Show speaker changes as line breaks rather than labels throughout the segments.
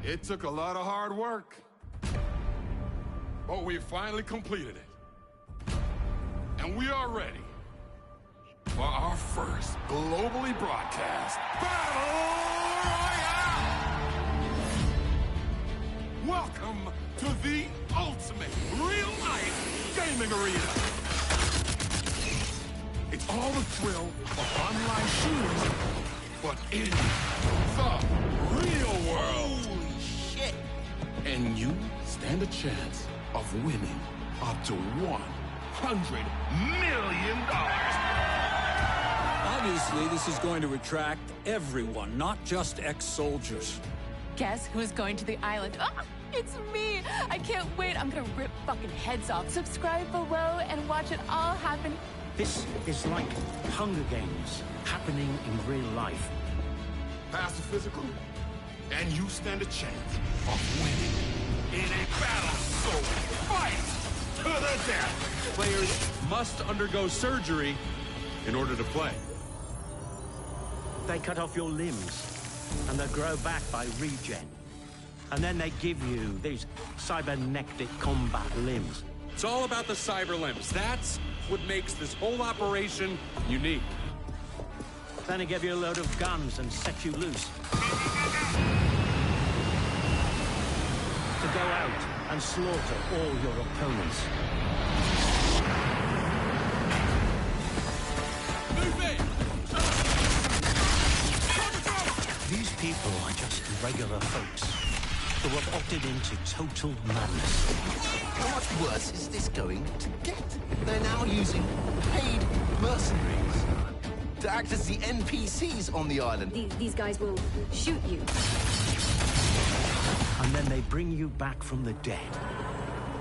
It took a lot of hard work, but we finally completed it. And we are ready for our first globally broadcast Battle Royale! Welcome to the ultimate real-life gaming arena. It's all the thrill of online shooters, but in the real world.
Holy shit!
And you stand a chance of winning up to $100 million.
Obviously, this is going to attract everyone, not just ex-soldiers.
Guess who's going to the island? Oh, it's me! I can't wait. I'm gonna rip fucking heads off. Subscribe below and watch it all happen.
This is like Hunger Games happening in real life.
Pass the physical, and you stand a chance of winning in a battle so fight to the death.
Players must undergo surgery in order to play.
They cut off your limbs, and they grow back by regen. And then they give you these cybernetic combat limbs.
It's all about the cyber limbs. That's what makes this whole operation unique.
Then they give you a load of guns and set you loose. To go out and slaughter all your opponents. These people are just regular folks who have opted into total madness.
How much worse is this going to get? They're now using paid mercenaries to act as the NPCs on the island.
These guys will shoot you.
And then they bring you back from the dead.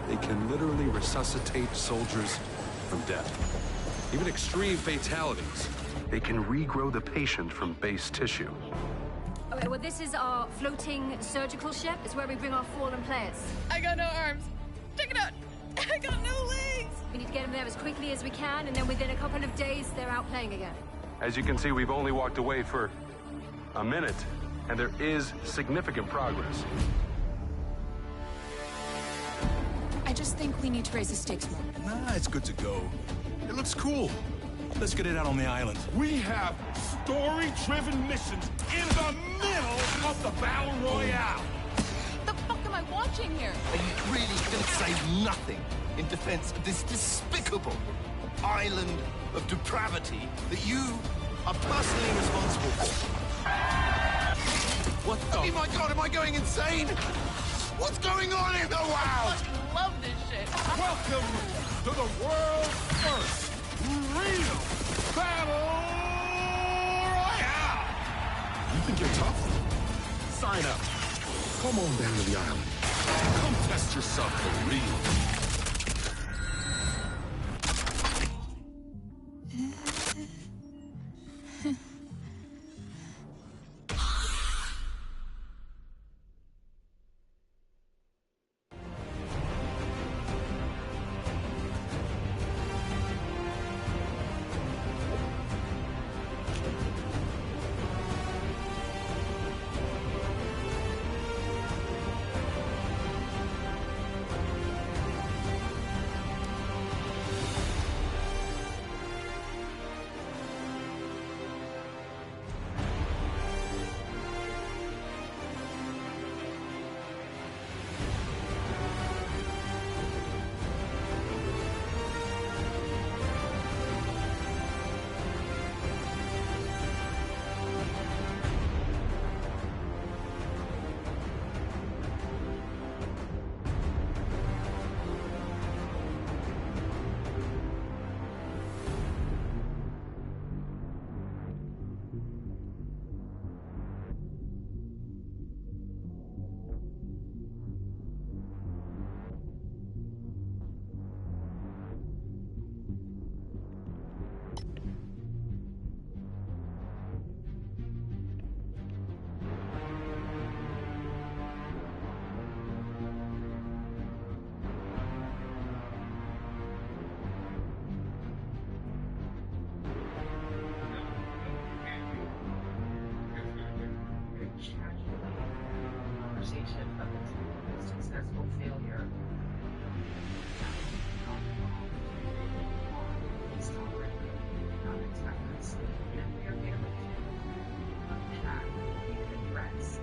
They can literally resuscitate soldiers from death. Even extreme fatalities. They can regrow the patient from base tissue.
Okay, well, this is our floating surgical ship. It's where we bring our fallen players.
I got no arms. Check it out. I got no legs.
We need to get them there as quickly as we can, and then within a couple of days, they're out playing again.
As you can see, we've only walked away for a minute, and there is significant progress.
I just think we need to raise the stakes more.
Nah, it's good to go. It looks cool. Let's get it out on the island.
We have story-driven missions in the middle of the Battle Royale.
The fuck am I watching here?
Are you really going to say nothing in defense of this despicable island of depravity that you are personally responsible for?
What the?
Oh my God, am I going insane? What's going on in the world?
I love this shit.
Welcome to the world's first real Battle Royale. You think you're tough? Sign up. Come on down to the island. Come test yourself for real.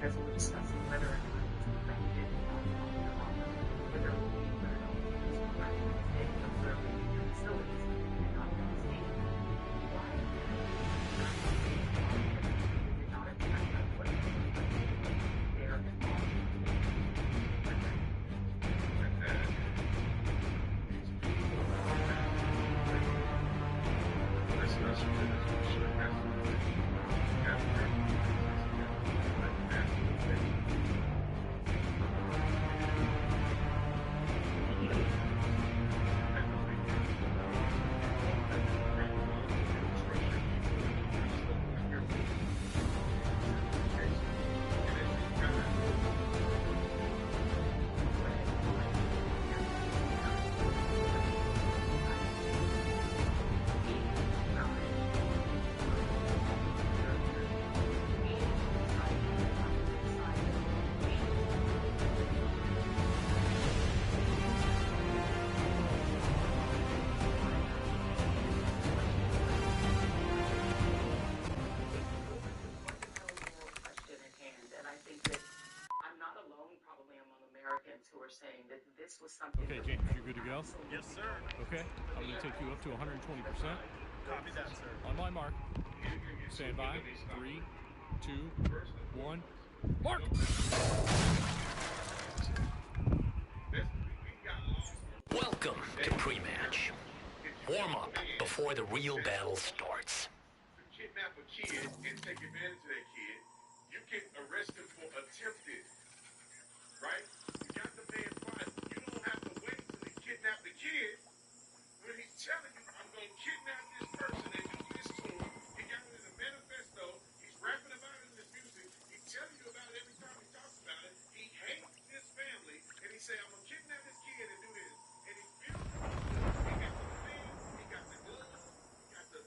as we were discussing whether or not it's affected whether it will be whether or not it's affected stay observing your facilities and not in the state. Why did not affect us what they're involved who are saying that this was something.
Okay, James, you're good to go?
Yes, sir.
Okay, I'm going to take you up to 120%.
Copy that, sir.
On my mark. Stand by. 3, 2, 1. Mark!
Welcome to pre-match. Warm up before the real battle starts.
Kidnap a kid and take advantage of that kid. You can arrest him for attempted. Right? You got the man fired. You don't have to wait till he kidnapped the kid. When he's telling you, I'm going to kidnap this person and do this to him, he got it in the manifesto. He's rapping about it in his music. He's telling you about it every time he talks about it. He hates this family, and he say, I'm going to kidnap this kid and do this. And he feels he got the plan, he got the gun, he got the...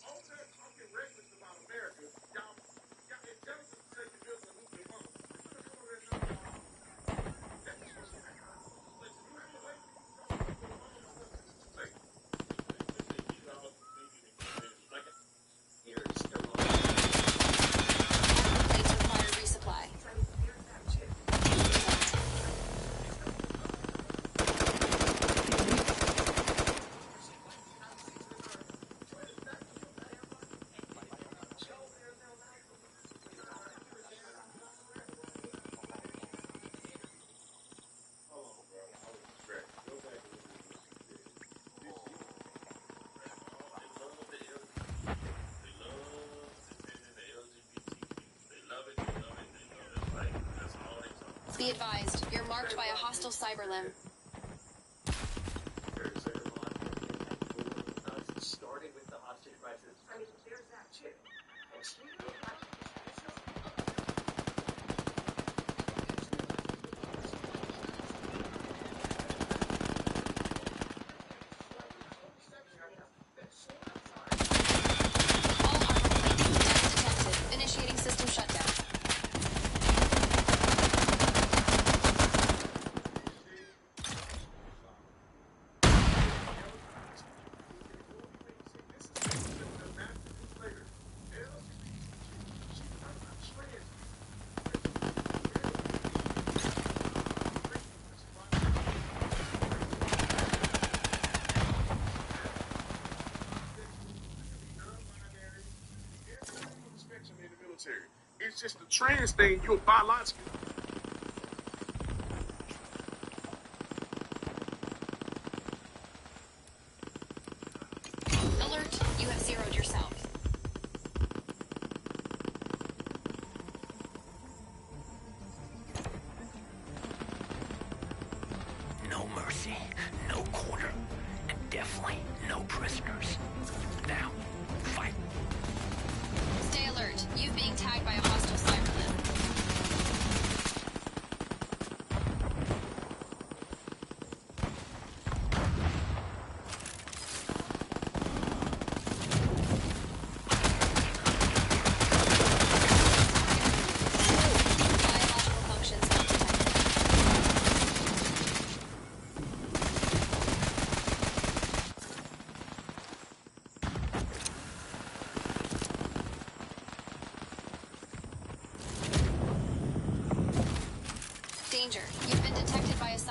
All that talking reckless about America, y'all intelligence says you're building a nuclear bomb.
Be advised, you're marked by a hostile cyber limb.
Starting with the hostage crisis. I mean, there's that too. And speaking of
Initiating system shutdown.
It's just the trans thing, you're biological.
Alert, you have zeroed yourself.
No mercy, no quarter, and definitely no prisoners. Now, fight.
Stay alert. You've being tagged by a hostile cyber limb.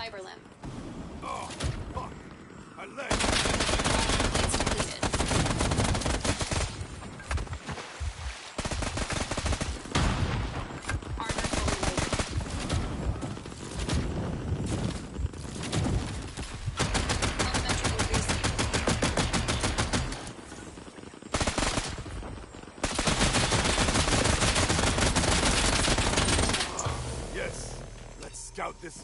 Cyberlimb.
Oh, fuck. My leg.
Plates depleted. Armor fully loaded. Volumetric increasing.
Yes. Let's scout this.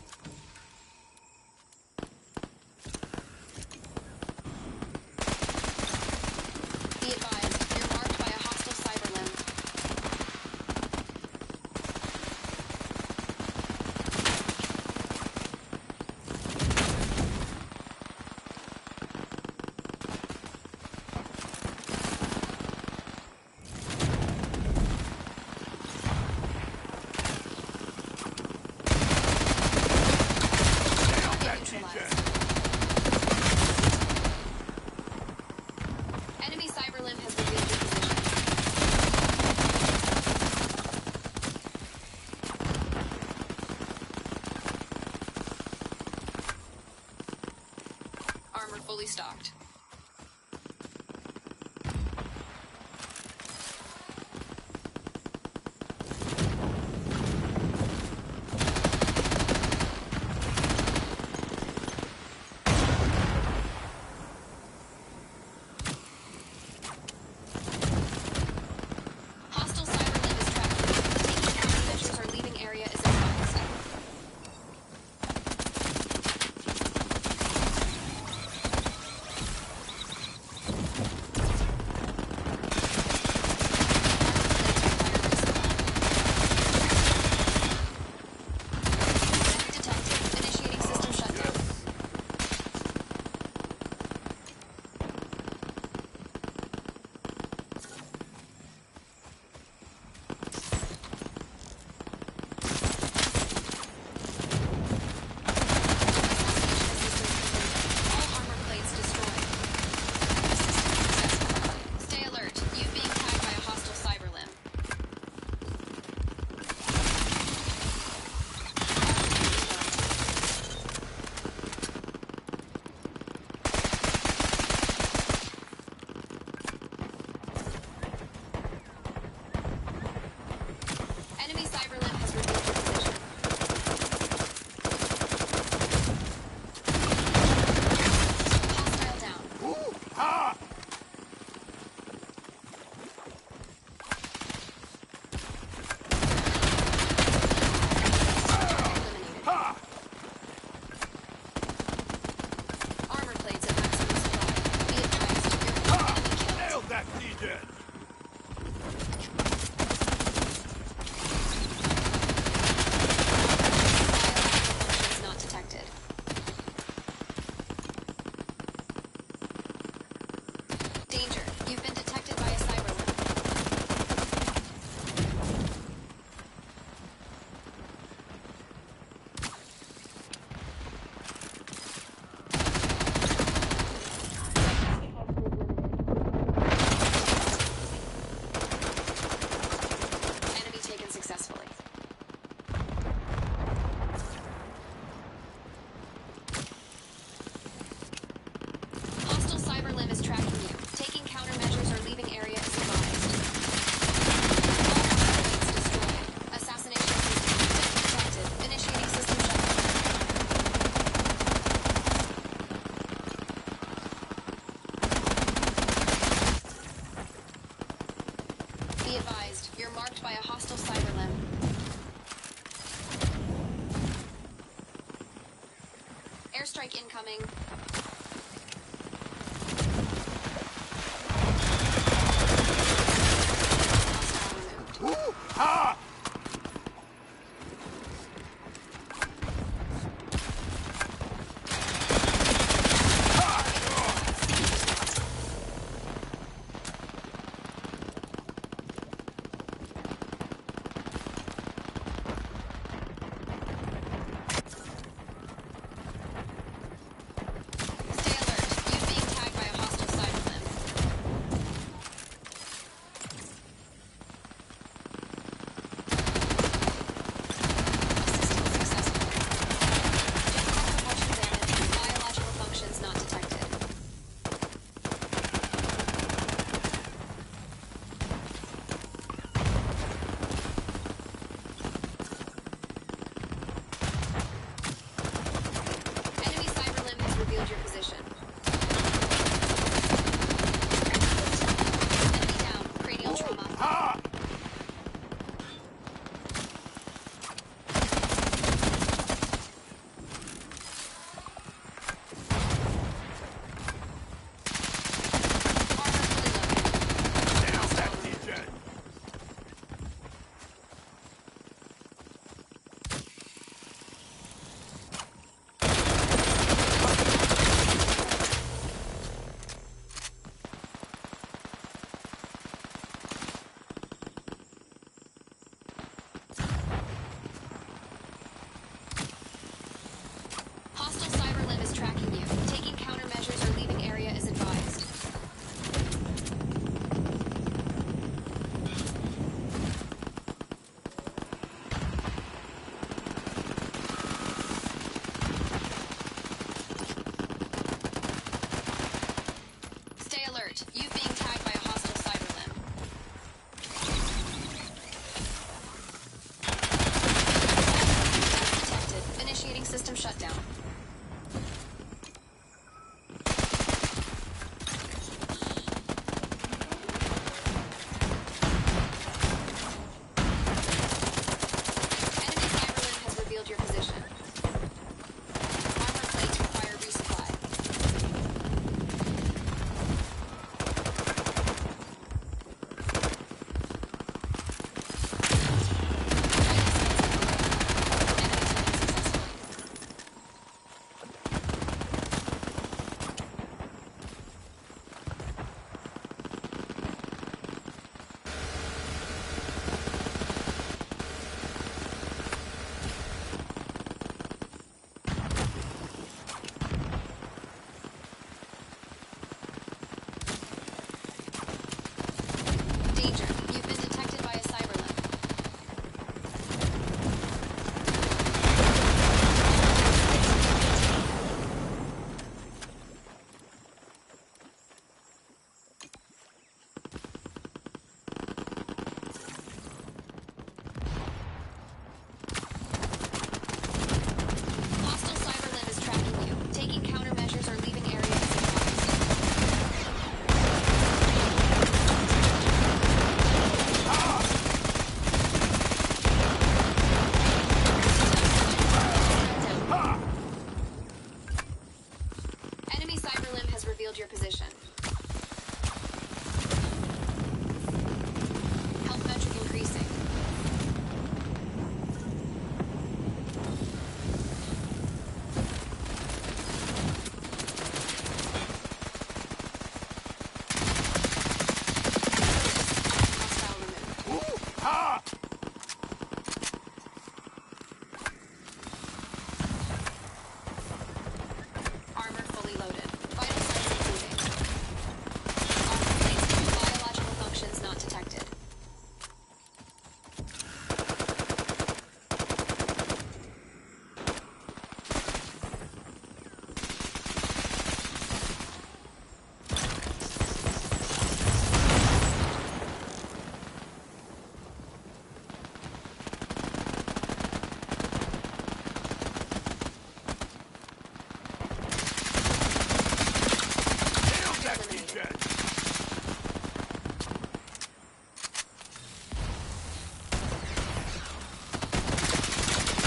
Be advised, you're marked by a hostile cyberlimb. Neutralized. Enemy cyberlimb has revealed your position. Armor fully stocked. Hostile cyberlimb is tracking you. Taking countermeasures or leaving area is advised. Detected. Initiating system shutdown. All armor plates destroyed. System successful. Stay alert. You being tagged by a hostile cyberlimb. Enemy cyberlimb has revealed your position. Hostile down.
Ha!
Eliminated.
Ha!
Armor plates at maximum supply. Be advised, you're
Ha!
enemy killed.
Nailed that, DJ!
Functions not detected. Danger. You've been detected by a cyberlimb. Enemy taken successfully. Hostile cyberlimb is tracking you. Taking countermeasures or leaving area is advised. All plates destroyed. Assassination system detected. Initiating system shutdown. Be advised, you're marked by a hostile cyberlimb. Airstrike incoming. Hostile removed.
Ha!
Danger. You've been detected by a cyber limb. Hostile cyber limb is tracking you. Taking countermeasures or leaving areas is Enemy cyber limb has revealed your position. Health metric increasing. Hostile removed. Armor fully loaded. Vital signs improving. Armor placed. Biological functions not detected. Eliminated.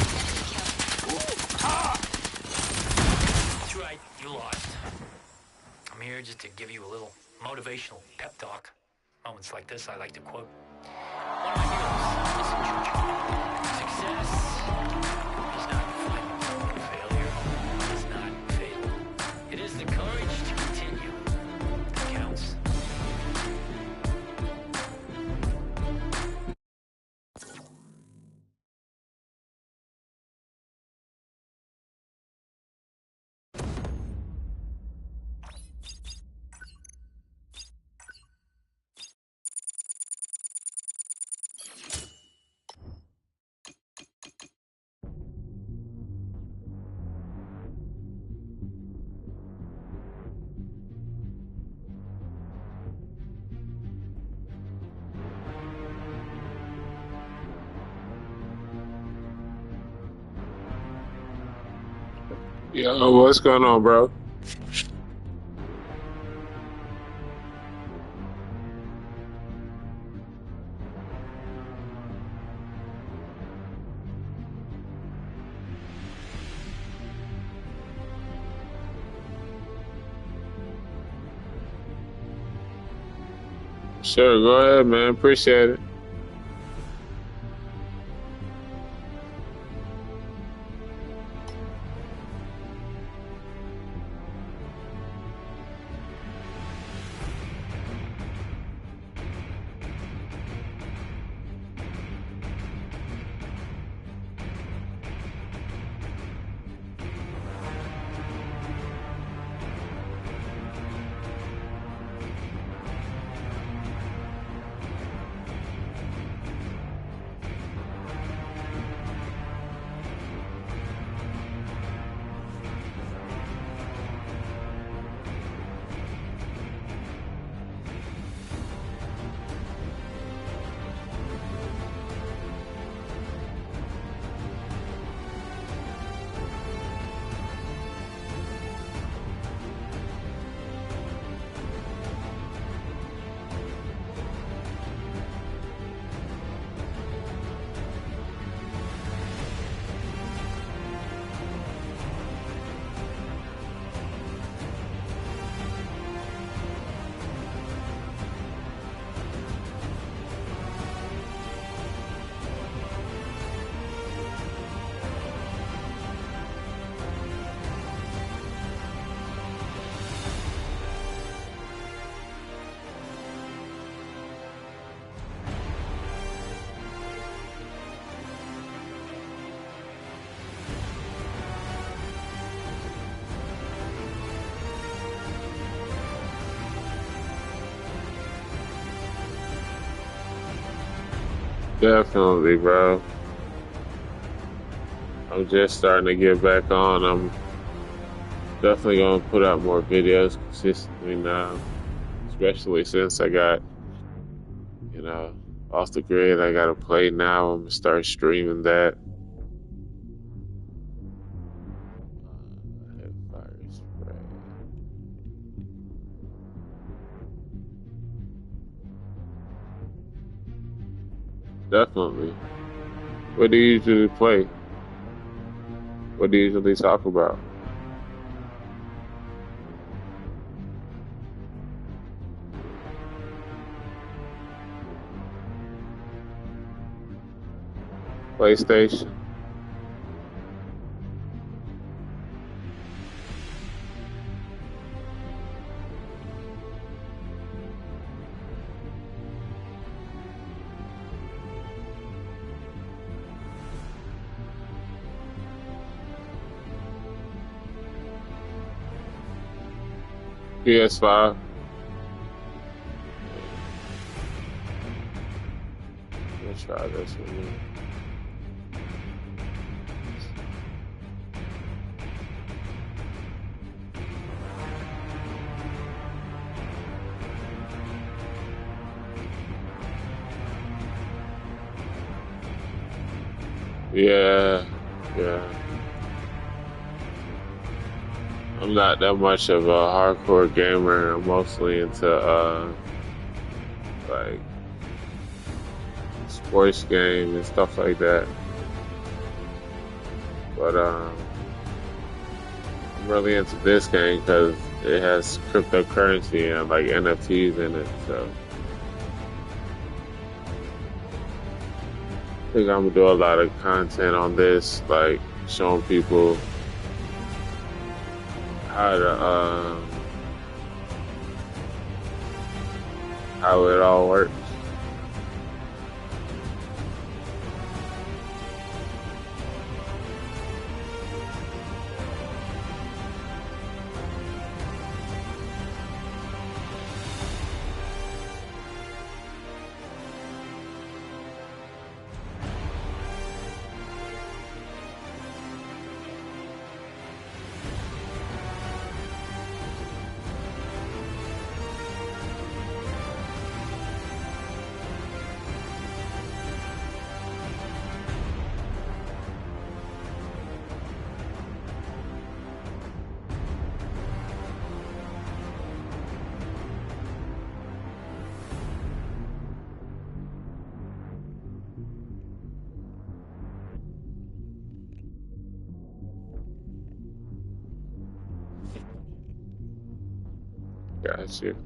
Enemy kill.
That's right, you lost. I'm here just to give you a little motivational pep talk. Moments like this, I like to quote one of my heroes, Winston Churchill. Success is not final. Failure is not fatal. It is the courage to continue that counts.
Yo, what's going on, bro? Sure, go ahead, man. Appreciate it. Definitely, bro. I'm just starting to get back on. I'm definitely gonna put out more videos consistently now, especially since I got, you know, off the grid. I got to play now. I'm gonna start streaming that. Fire spray. Definitely. What do you usually play? What do you usually talk about? PlayStation? PS5? Let's try this one. Yeah, yeah. I'm not that much of a hardcore gamer. I'm mostly into like sports games and stuff like that. But I'm really into this game because it has cryptocurrency and like NFTs in it. So I think I'm gonna do a lot of content on this, like showing people how it all works. Got you.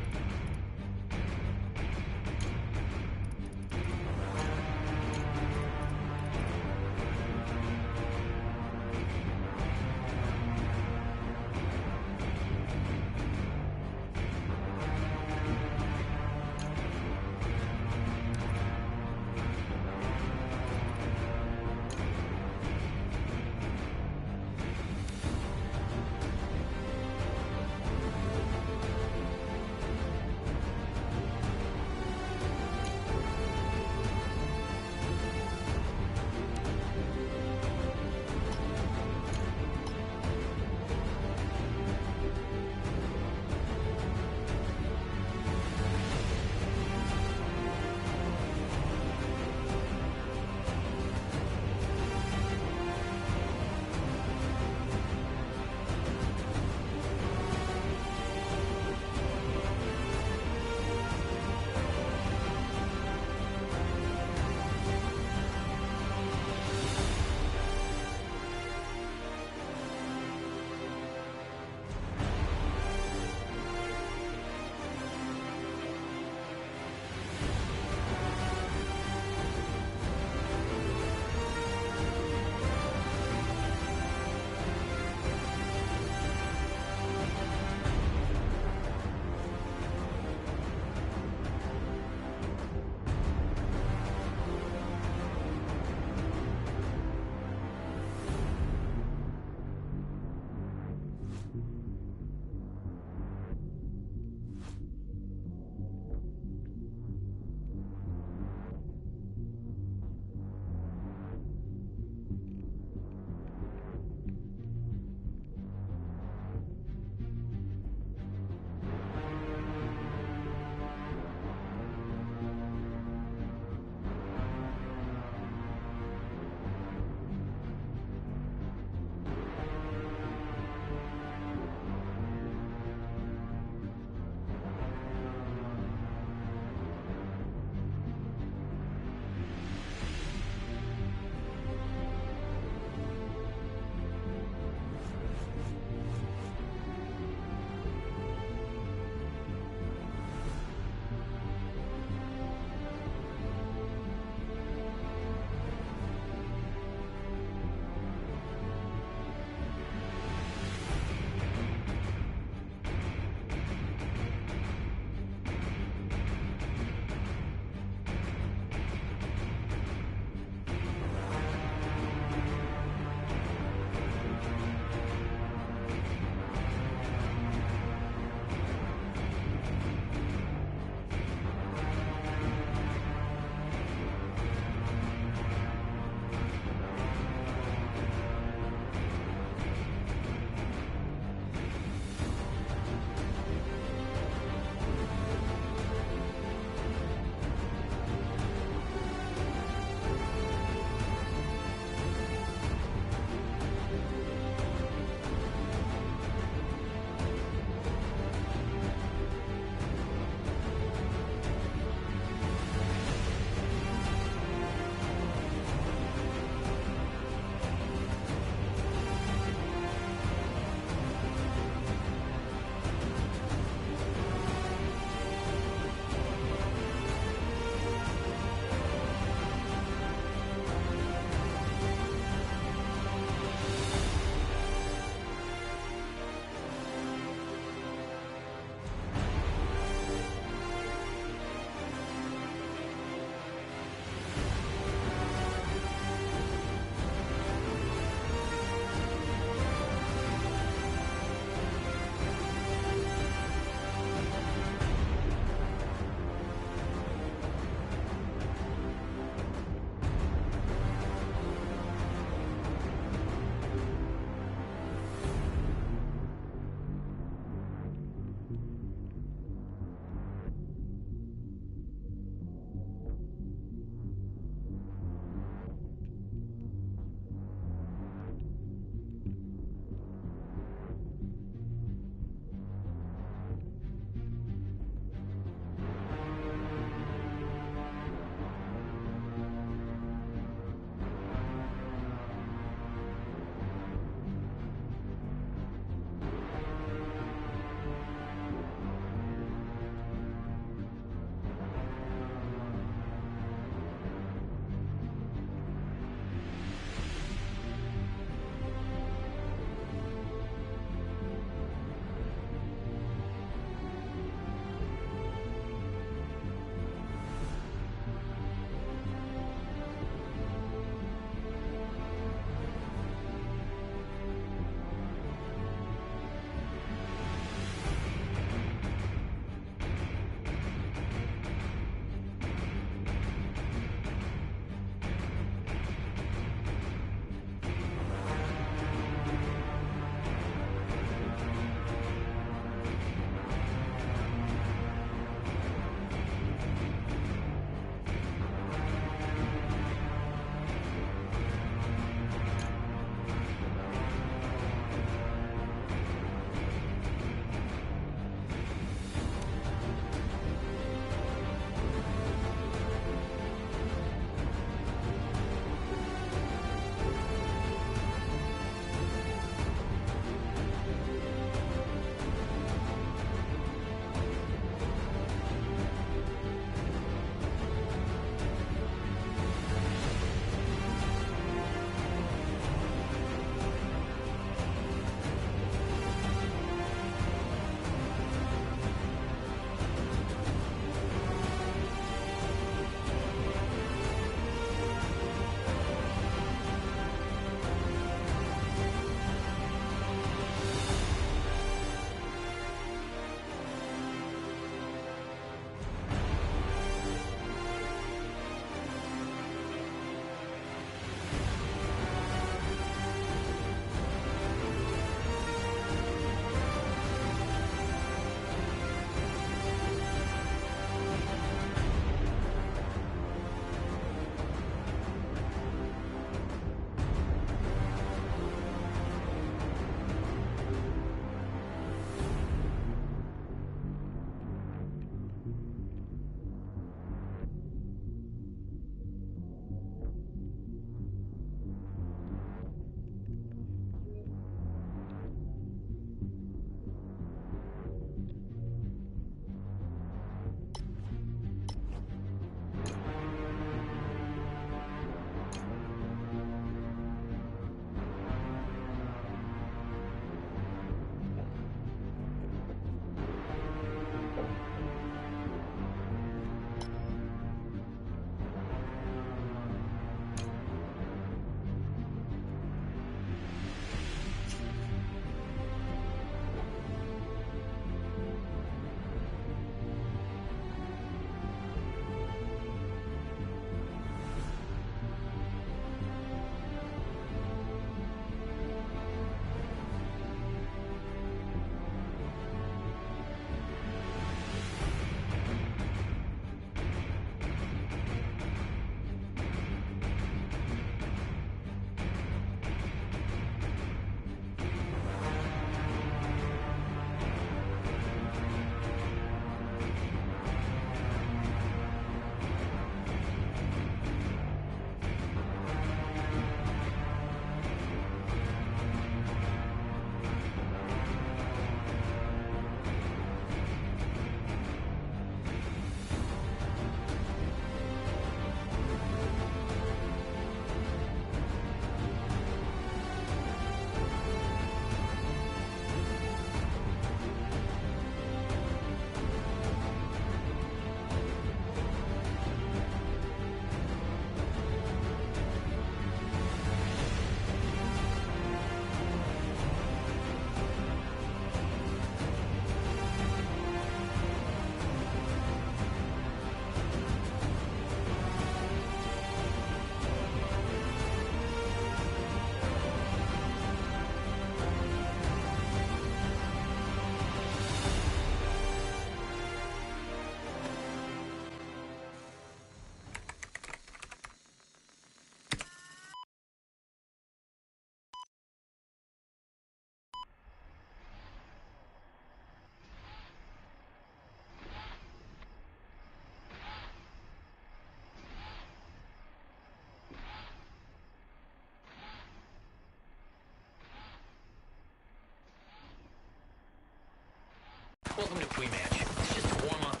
Welcome to pre-match. It's just a warm-up.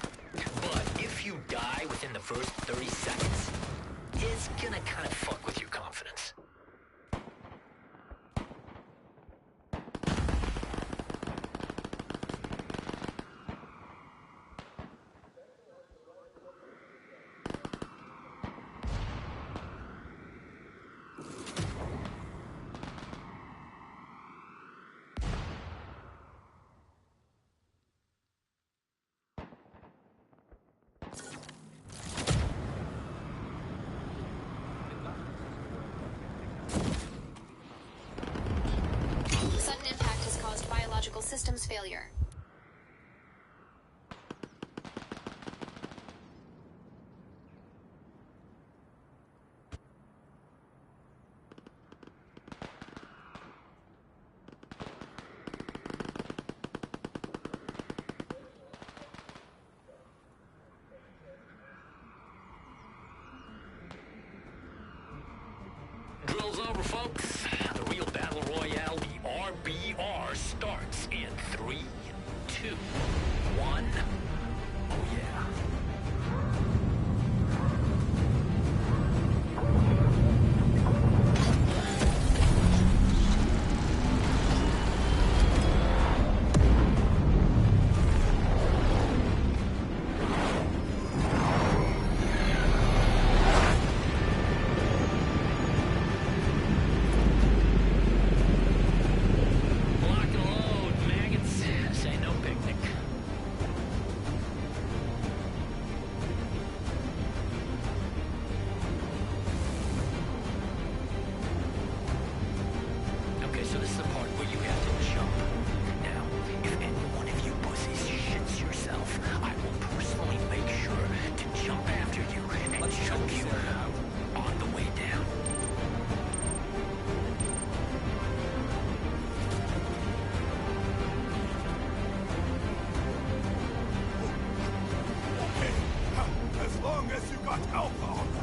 But if you die within the first 30 seconds, it's gonna kind of fuck with your confidence.
Sudden impact has caused biological systems failure.
Drill's over, folks. The real battle royale, the RBR, starts in 3, 2, 1. Oh, yeah. Lock and load, maggots. This ain't no picnic. Okay, so this is the part where you have to jump. Now, if any one of you pussies shits yourself, I will personally make sure to jump after you and choke you on the way down.
Okay, as long as you got alpha on that.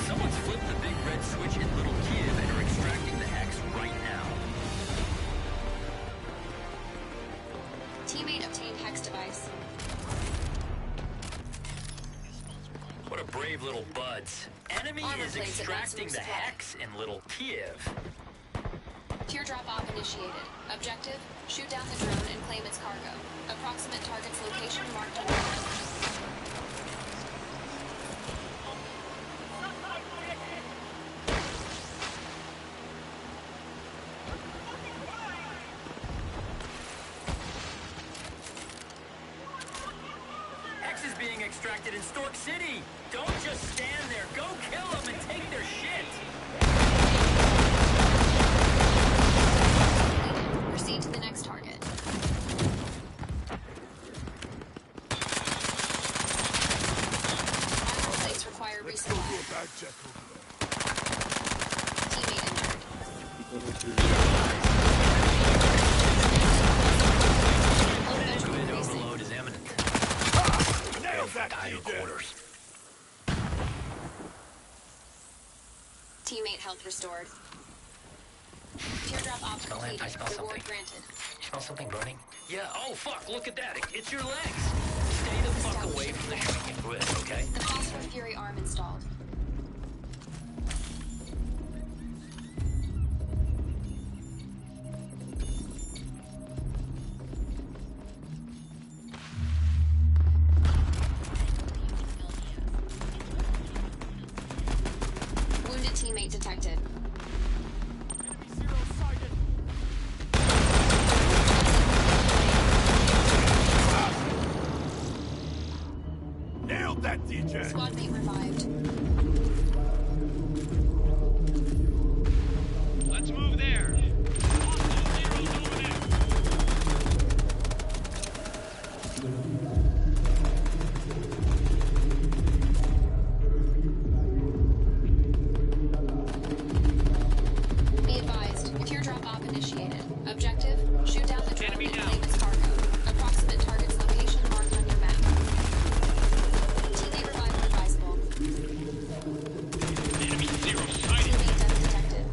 Someone's flipped the big red switch in Little Kiev and are extracting the hex right now.
Teammate obtained hex device.
What a brave little buds. Enemy
Armor
is
plates
extracting
advancing
the
supply.
hex in Little Kiev.
Teardrop op initiated. Objective, shoot down the drone and claim its cargo. Approximate target's location marked on the map.
Hex is being extracted in Stork City. Don't just stand there. Go kill them and take their shit.
Proceed to the next target. Armor plates require
Let's go
resupply.
do a bag check over there.
Teammate injured.
Grid overload is imminent.
Nailed that,
Tighter
DJ.
quarters.
Teammate health restored. Teardrop op
Smell that? I
completed.
smell
Reward
something.
granted.
Smell something burning? Yeah. Oh, fuck. Look at that. It's your legs. Stay the fuck away from the shrinking grid, okay?
The Phosphor Fury arm installed. Wounded teammate detected.
regen.
Squad mate revived.
Let's move there.
Be advised, teardrop op initiated. Objective, shoot down the drone and claim its cargo. Approximate target's location marked on your map. Teammate revival advisable.
Enemy zero sighted.
Teammate death detected.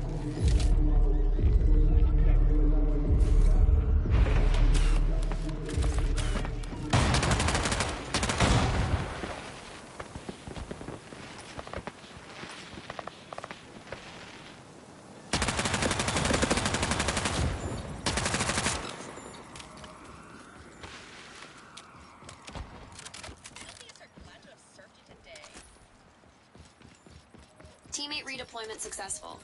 Teammate redeployment successful.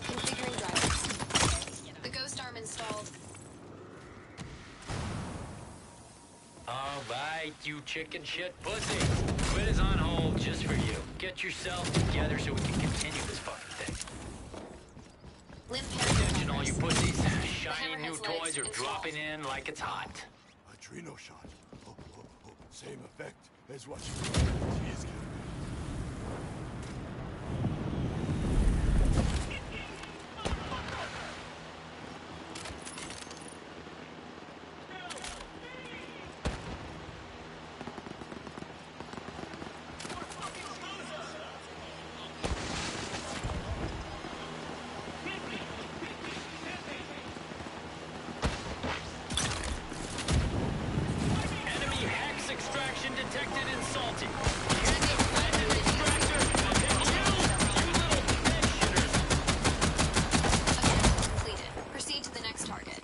Configuring drivers. The ghost arm installed.
All right, you chicken shit pussy. Quit is on hold just for you. Get yourself together so we can continue this fucking thing.
Limp
Attention, all you pussies. Shiny
Hammerhead's
new
legs
toys are
installed.
dropping in like it's hot.
Adreno shot. Same effect as what you Jeez,
Enemy hex extraction detected in Salty.
Completed. Proceed to the next target.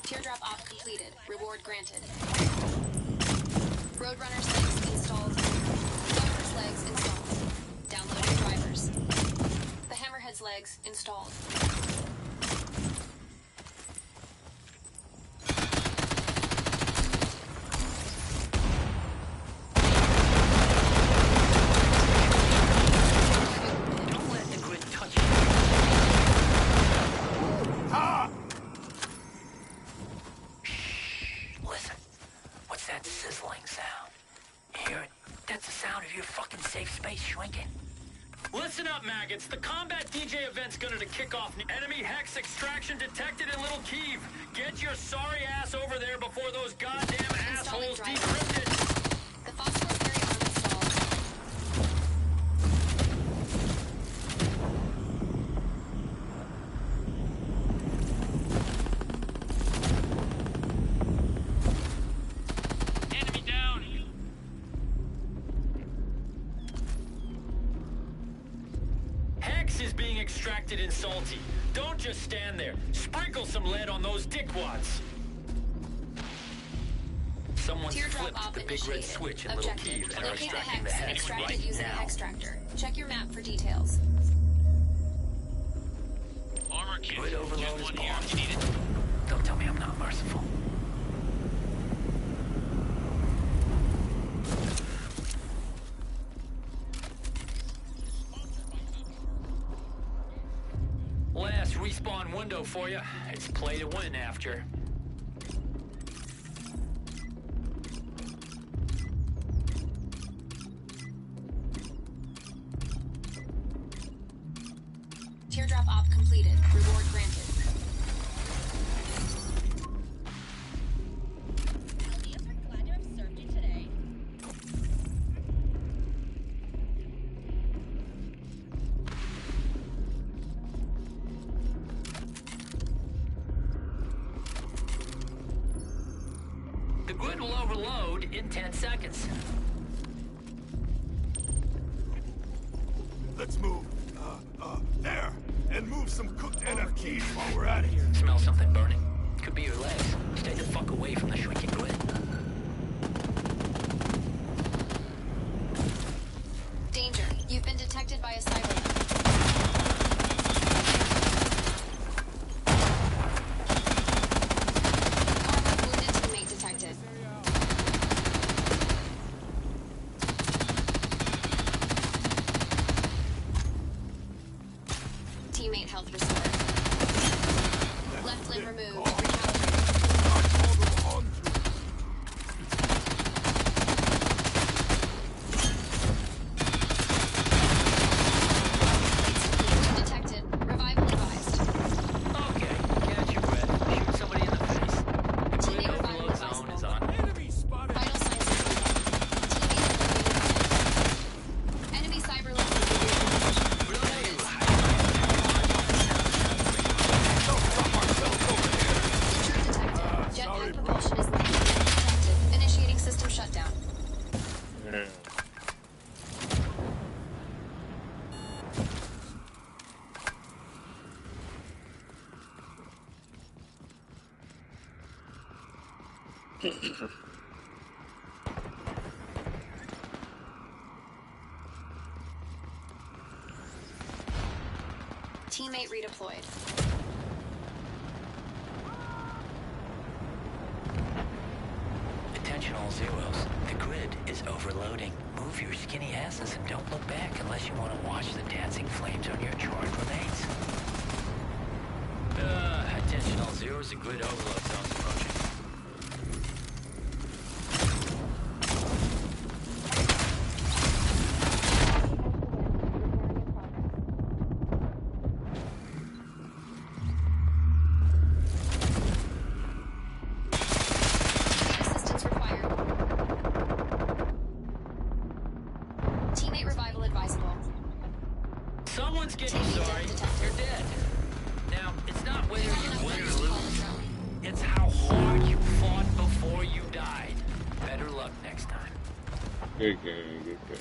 Teardrop op completed. Reward granted. Roadrunner's legs installed. Gunner's legs installed. Downloading drivers. The Hammerhead's legs installed.
Don't let the grid touch you. Listen, what's that sizzling sound? You hear it? That's the sound of your fucking safe space shrinking. Listen up, maggots. The combat DJ event's gonna kick off. Enemy hex extraction detected in Little Kiev. Get your sorry ass over there before those goddamn assholes decrypt it.
The phosphorus barrier arm installed.
Enemy down.
Hex is being extracted in Salty. Don't just stand there. Sprinkle some lead on those dickwads. Someone's
Teardrop
flipped
op
the big red
initiated.
switch in Little
Objective.
Kiev and are
Locate the
extracting the
hex and
hex
extract
right
it using
now.
an extractor. Check your map for details.
Armor kit.
Grid overload
Just
is
one here.
paused.
You need it?
Don't tell me I'm not merciful. Last respawn window for you. It's play to win after.
Teardrop op completed. Reward granted.
The grid will overload in 10 seconds.
Let's move. There. And move some cooked NFTs while we're at it.
Smell something burning? Could be your legs. Stay the fuck away from the shrinking grid.
Danger. You've been Teammate redeployed.
Attention all zeros. The grid is overloading. Move your skinny asses and don't look back unless you want to watch the dancing flames on your charred remains. Attention all zeros. The grid overload zone's approaching.
Assistance required. Teammate revival advisable.
Someone's getting
Teammate
sorry.
death detected.
You're dead. Now, it's not whether
Found
you
enough
win
players
or
to call a
lose.
drone.
It's how hard you fought before you died. Better luck next time.
Good game, good game.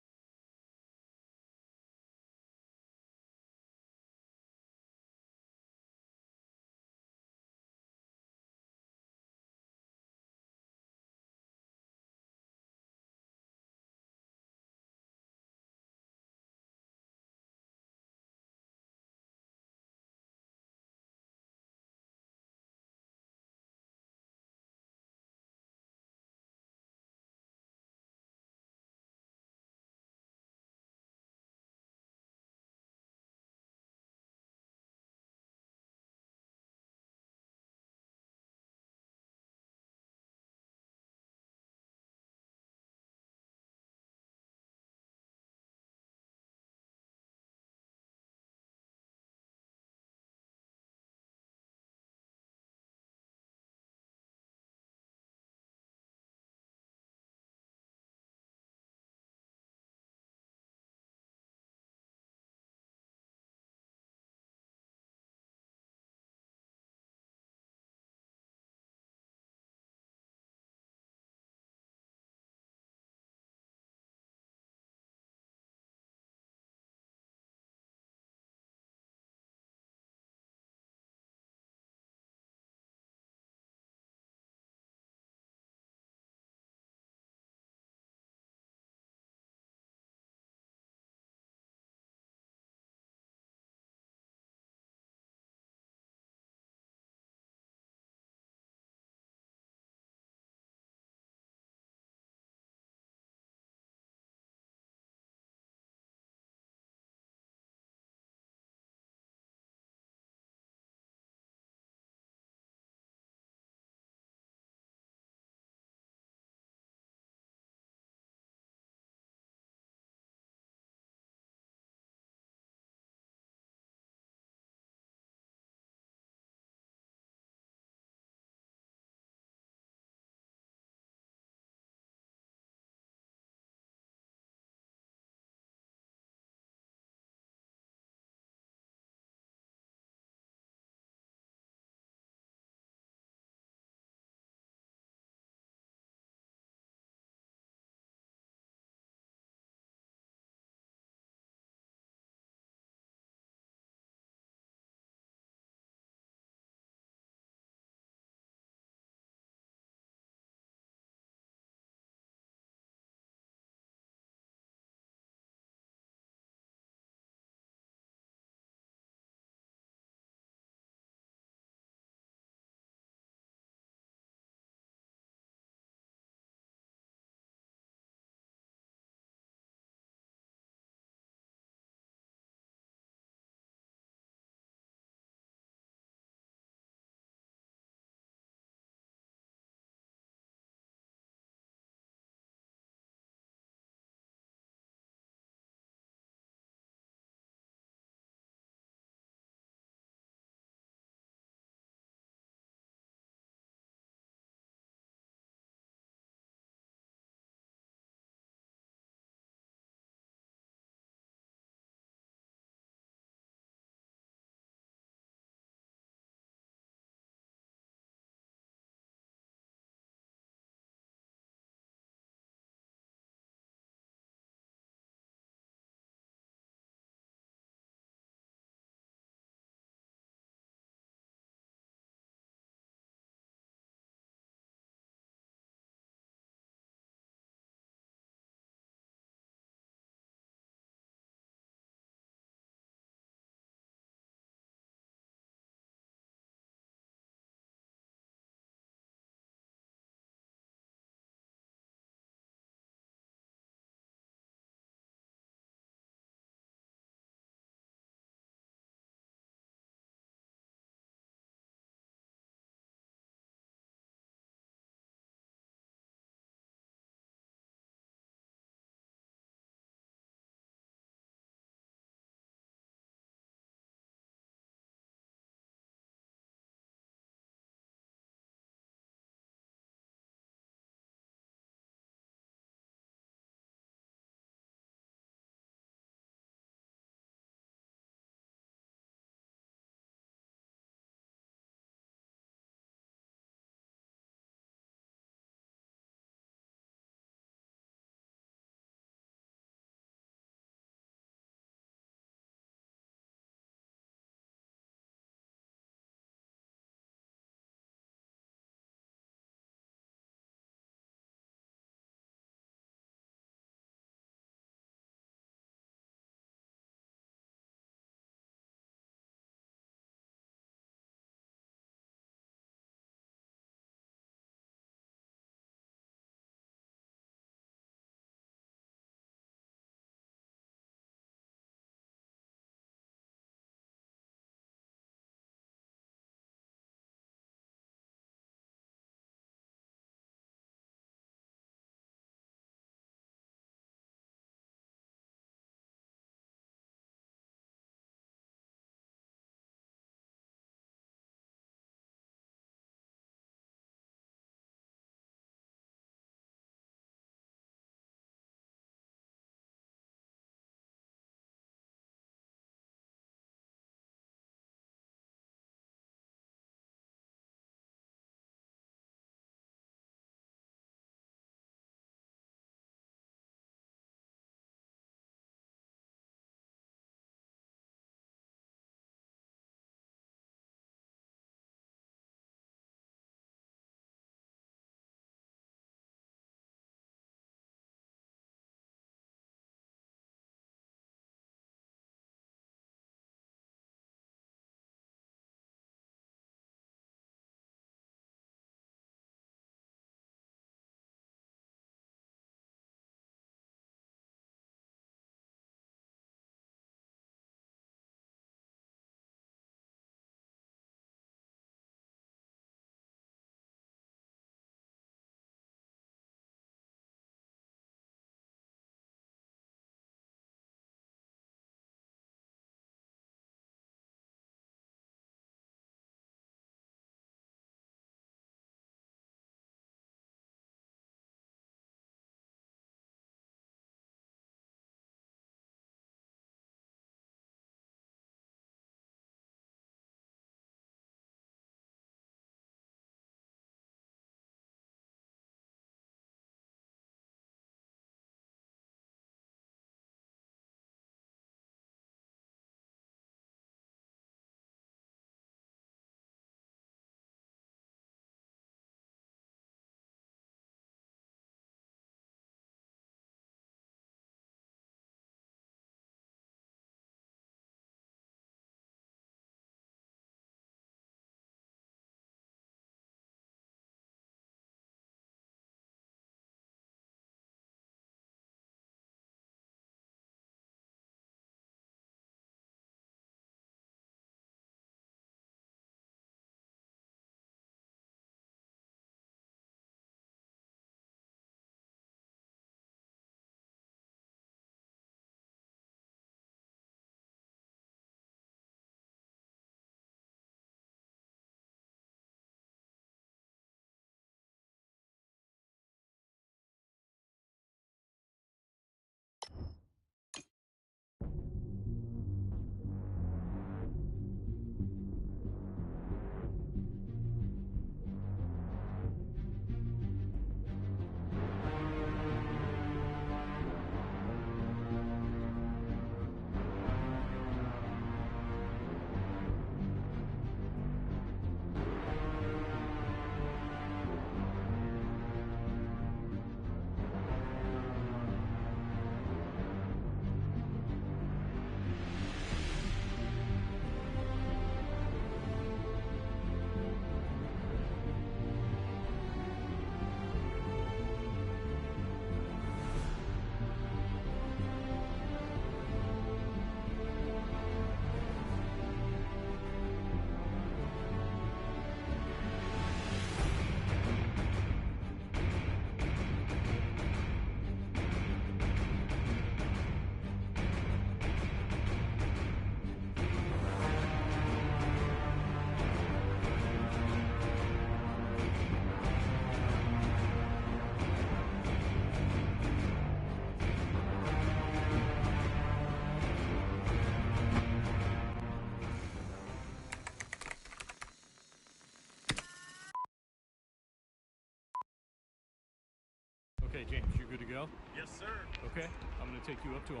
James, you good to go?
Yes, sir.
Okay, I'm gonna take you up to 120%.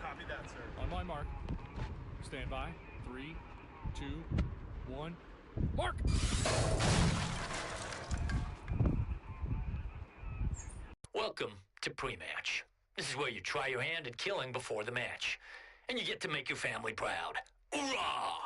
Copy that, sir.
On my mark. Stand by. 3, 2, 1. Mark!
Welcome to pre-match. This is where you try your hand at killing before the match. And you get to make your family proud. Hoorah!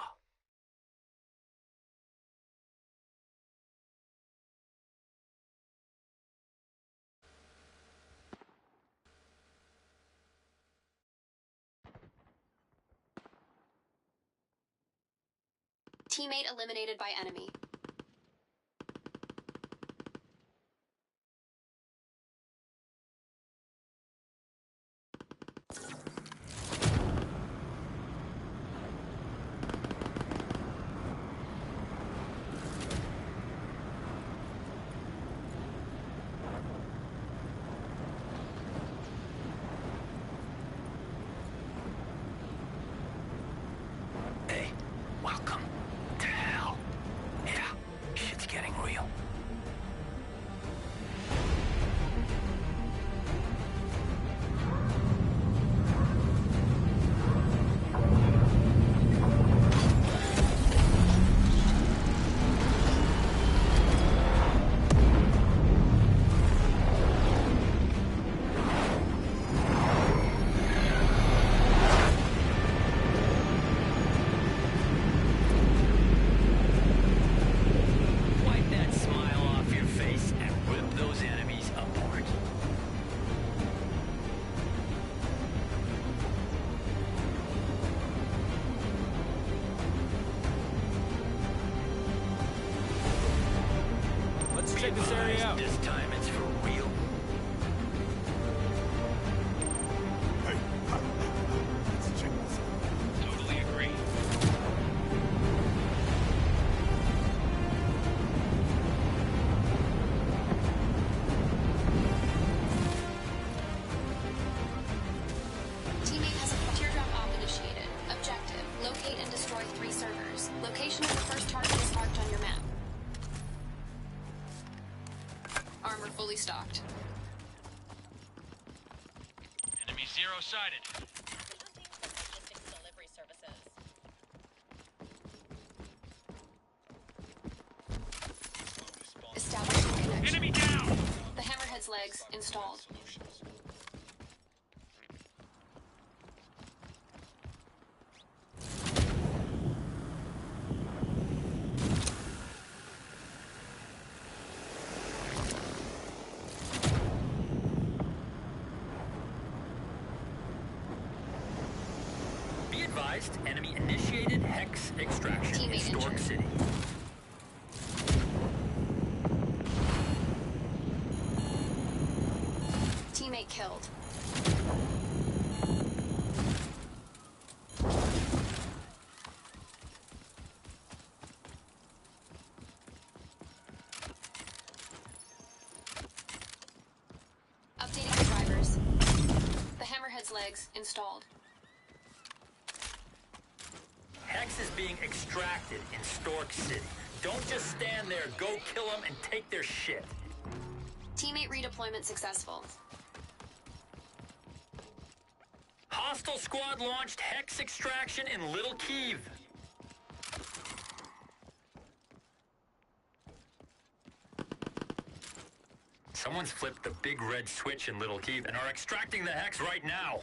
Teammate eliminated by enemy.
Hey, welcome to hell. Yeah, shit's getting real. Wipe that smile off your face and rip those enemies apart.
Let's check this area out.
This time it's for real.
Let's check this out.
Totally agree.
Teammate has a teardrop op initiated. Objective: locate and destroy 3 servers. Location of the first target is marked on your map. Armor fully stocked.
Enemy zero-sided.
Establishing connection.
Enemy down!
The hammerhead's legs installed.
Be advised, enemy initiated hex extraction in
Teammate
Stork
injured.
City.
Teammate killed. Updating the drivers. The hammerhead's legs installed.
Hex is being extracted in Stork City. Don't just stand there, go kill them and take their shit.
Teammate redeployment successful.
Hostile squad launched hex extraction in Little Kyiv. Someone's flipped the big red switch in Little Kyiv and are extracting the hex right now.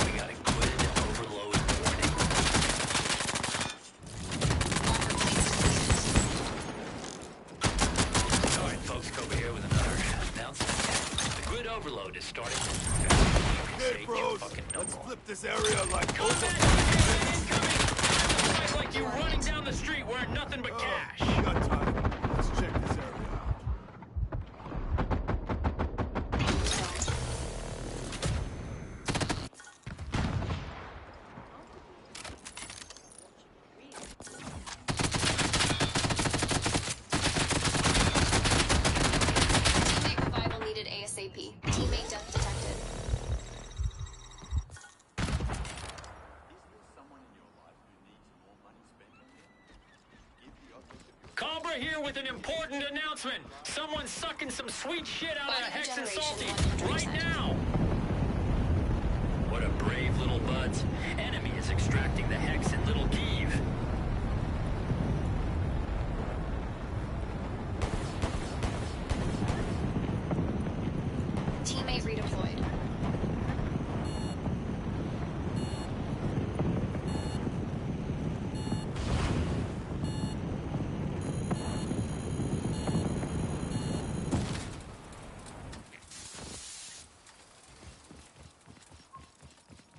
We got a grid overload warning. All right, folks, over here with another announcement. The grid overload is starting.
Hey, bros, let's flip this area like
Like you running down the street wearing nothing but cash.
Got time. Let's check this area out.
Teammate Teammate death detected.
Cobra here with an important announcement. Someone's sucking some sweet shit out of
Body
Hex and
regeneration
Salty
100%.
right now. What a brave little buds. Enemy is extracting the Hex in Little Kyiv.
Teammate redeployed.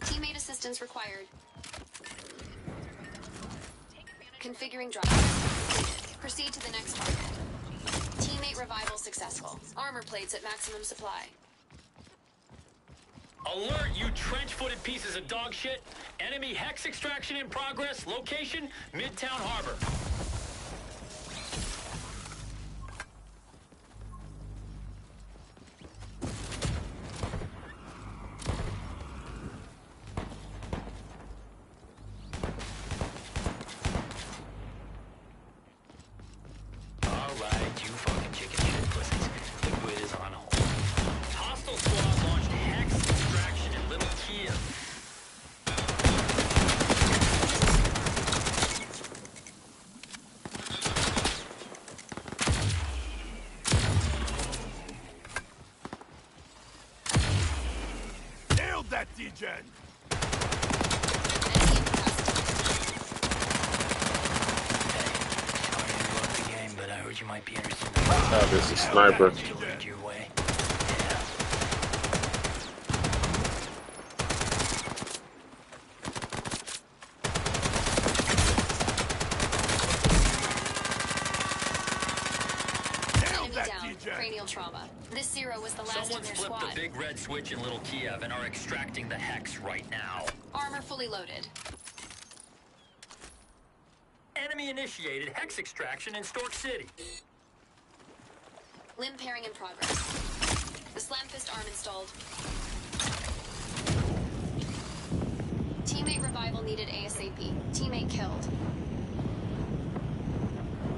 Teammate assistance required. Configuring drop. Proceed to the next target. Teammate revival successful. Armor plates at maximum supply.
Alert, you trench-footed pieces of dog shit. Enemy Hex extraction in progress. Location, Midtown Harbor. Alright, you fucking chicken shit pussies. The grid is on hold. Hostile squad launched Hex extraction in Little Kyiv.
Nailed that, D-Gen!
But I heard you might be interested in
Oh, this is sniper.
your way.
Enemy down. Cranial trauma. This Zero was the last
Someone's
of their
flipped
squad.
the big red switch in Little Kyiv and are extracting the Hex right now.
Armor fully loaded.
Enemy initiated Hex extraction in Stork City.
Limb pairing in progress. The Slam Fist arm installed. Teammate revival needed ASAP. Teammate killed.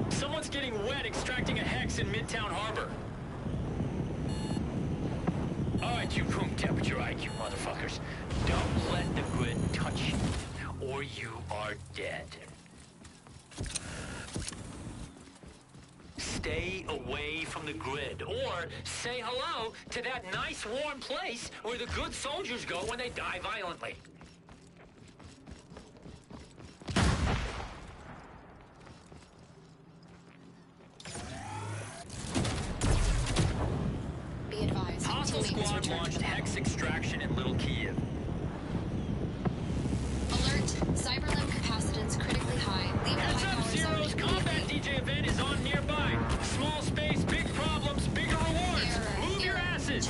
Someone's getting wet extracting a Hex in Midtown Harbor. Alright, you room temperature IQ motherfuckers. Don't let the grid touch you, or you are dead. Stay away from the grid, or say hello to that nice warm place where the good soldiers go when they die violently.
Be advised.
Hostile
Teammate has
squad
returned
launched
to the battle.
Hex extraction in Little Kyiv.
Alert. Cyberlimb capacitance critically high. Leave the
Heads
high
up,
power zone
Zeros! Combat
immediately.
DJ event is on nearby. Small space, big problems, bigger rewards. Move your asses!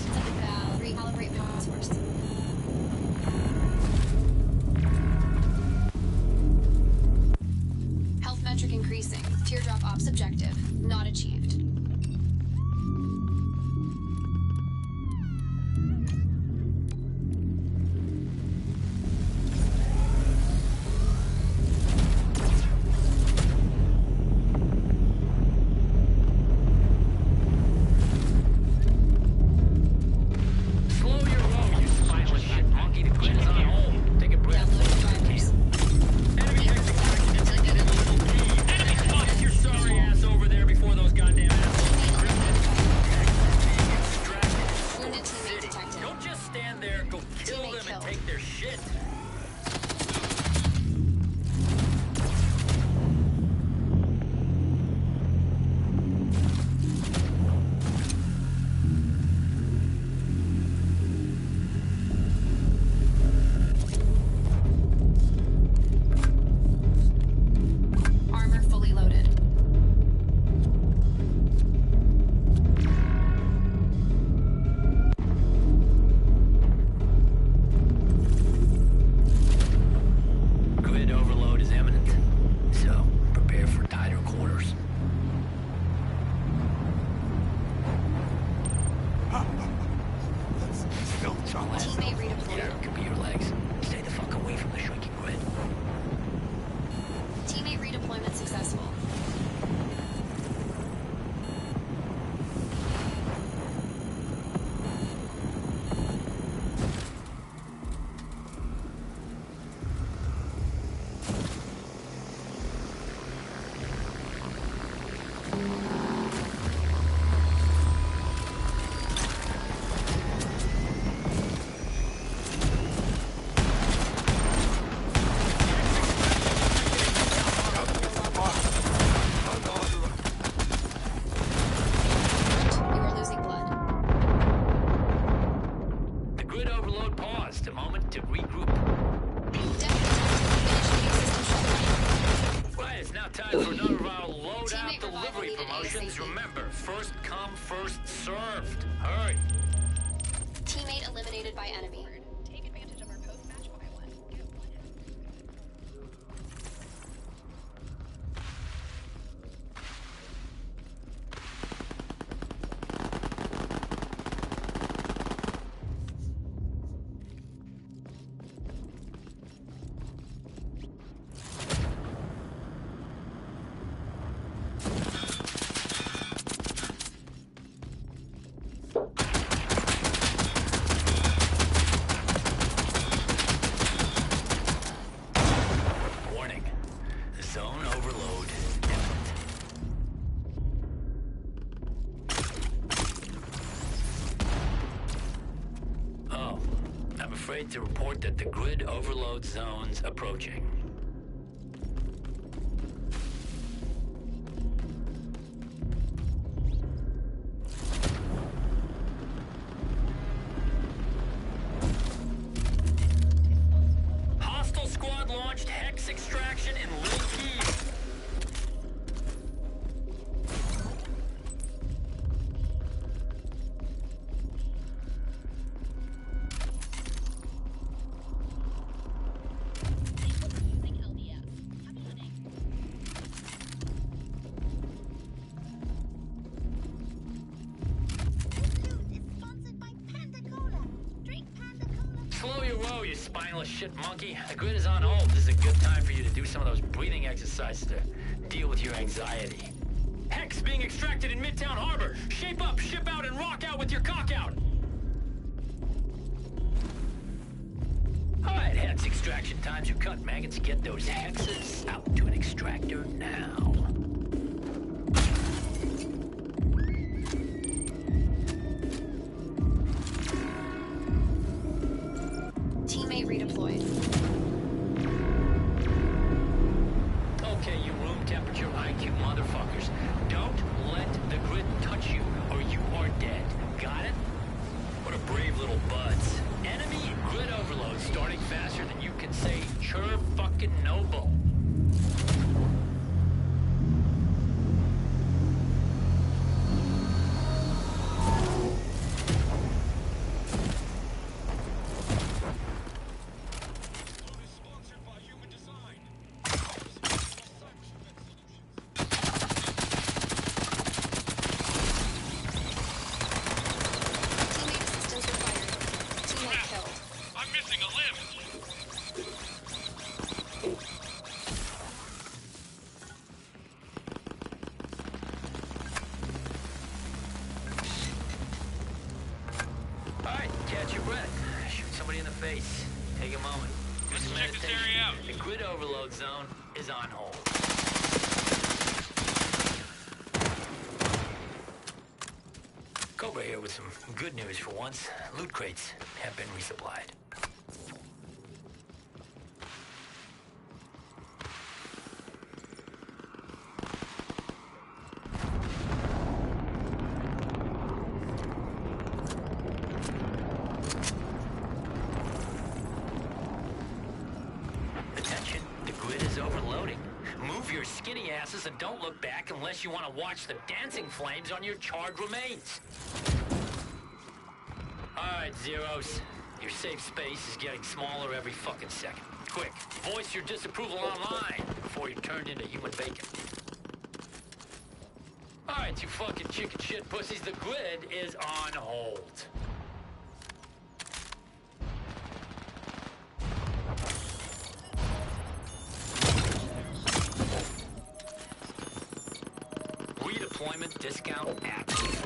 Recalibrate power source. Health metric increasing. Teardrop ops objective. Not achieved.
Slow your roll, you It's our last.
Teammate redeployed.
Yeah, it could be your legs. Stay the fuck away from the shrinking grid.
Teammate redeployment successful.
To report that the grid overload zone's approaching. Hostile squad launched Hex extraction in Little Key. Shit, monkey. The grid is on hold. This is a good time for you to do some of those breathing exercises to deal with your anxiety. Hex being extracted in Midtown Harbor. Shape up, ship out, and rock out with your cock out. All right, Hex extraction times are cut, maggots. Get those hexes out to an extractor now.
Redeployed.
Okay, you room temperature IQ motherfuckers. Don't let the grid touch you, or you are dead. Got it? What a brave little buds. Enemy grid overload starting faster than you can say chur fucking noble. Zone is on hold. Cobra here with some good news for once. Loot crates have been resupplied. And don't look back unless you want to watch the dancing flames on your charred remains. All right, Zeros. Your safe space is getting smaller every fucking second. Quick, voice your disapproval online before you're turned into human bacon. All right, you fucking chicken shit pussies, the grid is on hold. Deployment discount active.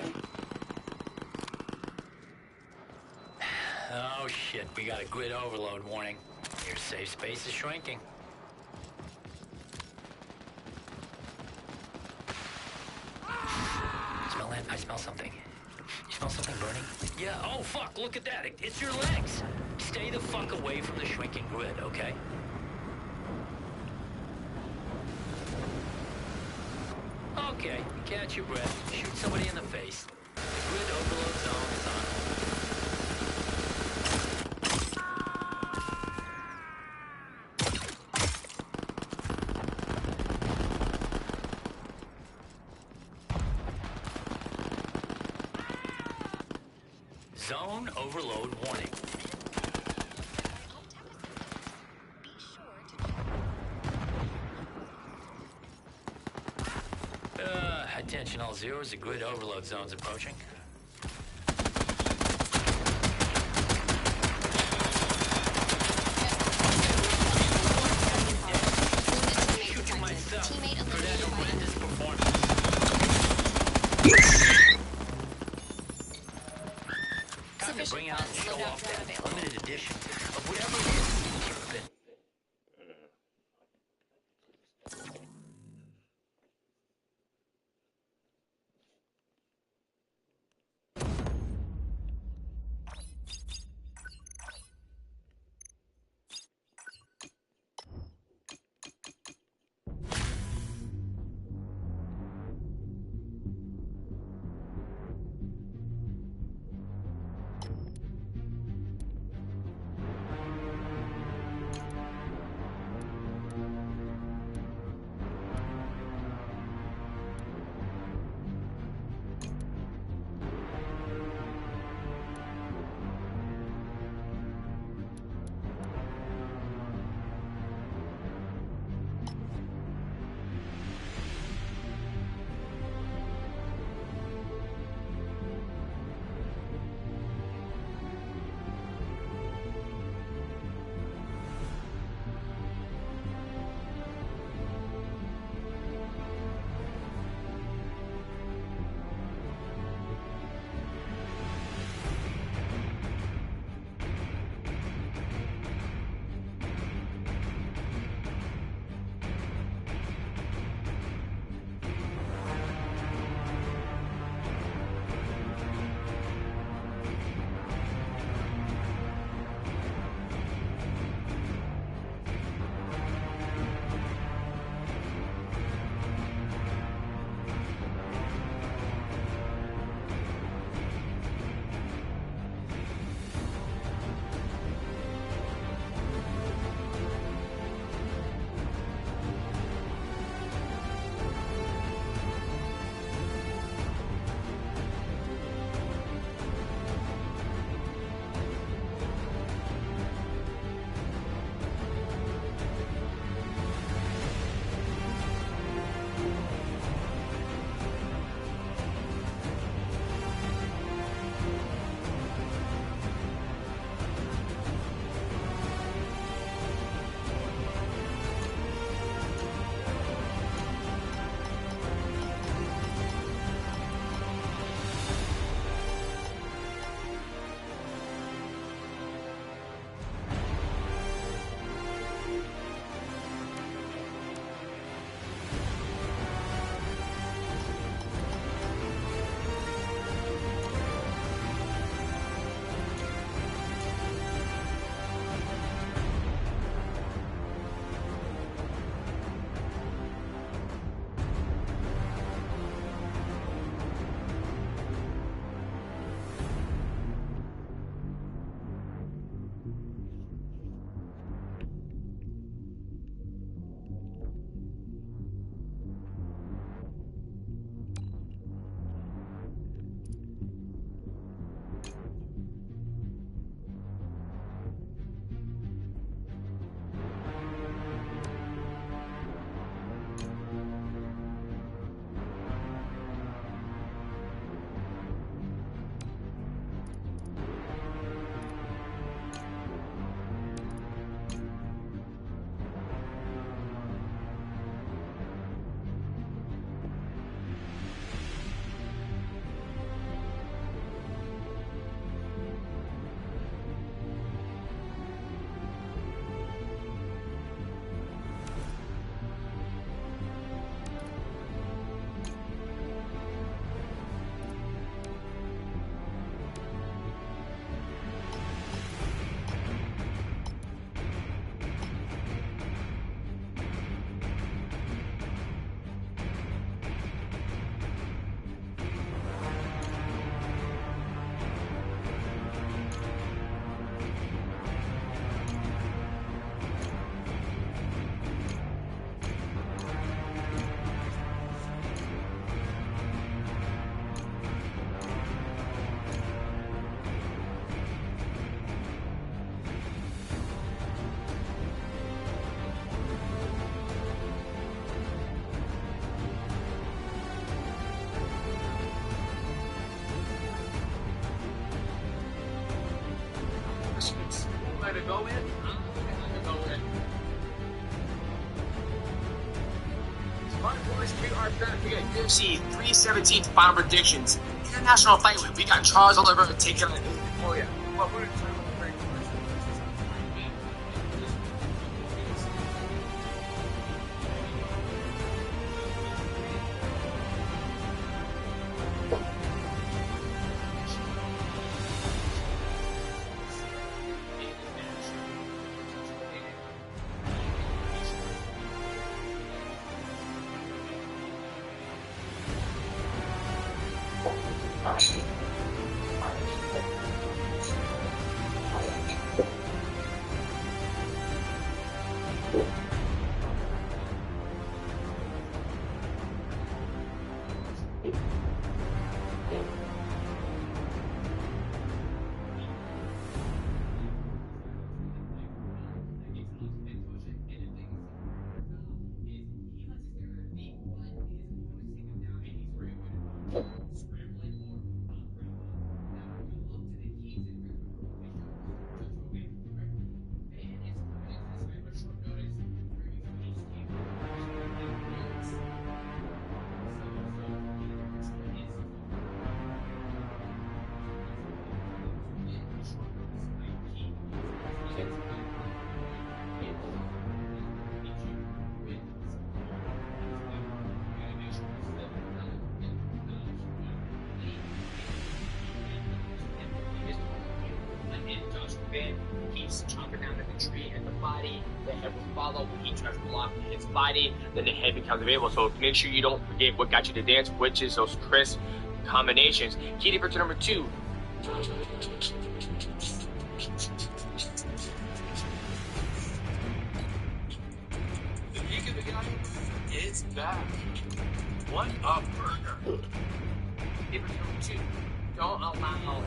Oh shit, we got a grid overload warning. Your safe space is shrinking. Smell that? I smell something. You smell something burning? Yeah, oh fuck, look at that. It's your legs. Stay the fuck away from the shrinking grid, okay? Okay, catch your breath. Shoot somebody in the face. The grid overload zone is on. Zone overload warning. Attention all zeros, the grid overload zone's approaching. Shoot myself for that horrendous performance. Time to bring out and show off that limited edition of whatever it is you've been.
to go with? I'm going to go with. Smart boys, we are back. We got UFC 317 final predictions. International Fight Week. We got Charles Oliver taking on. Oh yeah. Well, we're going to talk about the very first. He's chopping down at the tree and the body. The head will follow when he tries to block his body. Then the head becomes available. So make sure you don't forget what got you to dance, which is those crisp combinations. Key difference number 2. The peak of the gun is back. What a burger. Difference number 2. Don't allow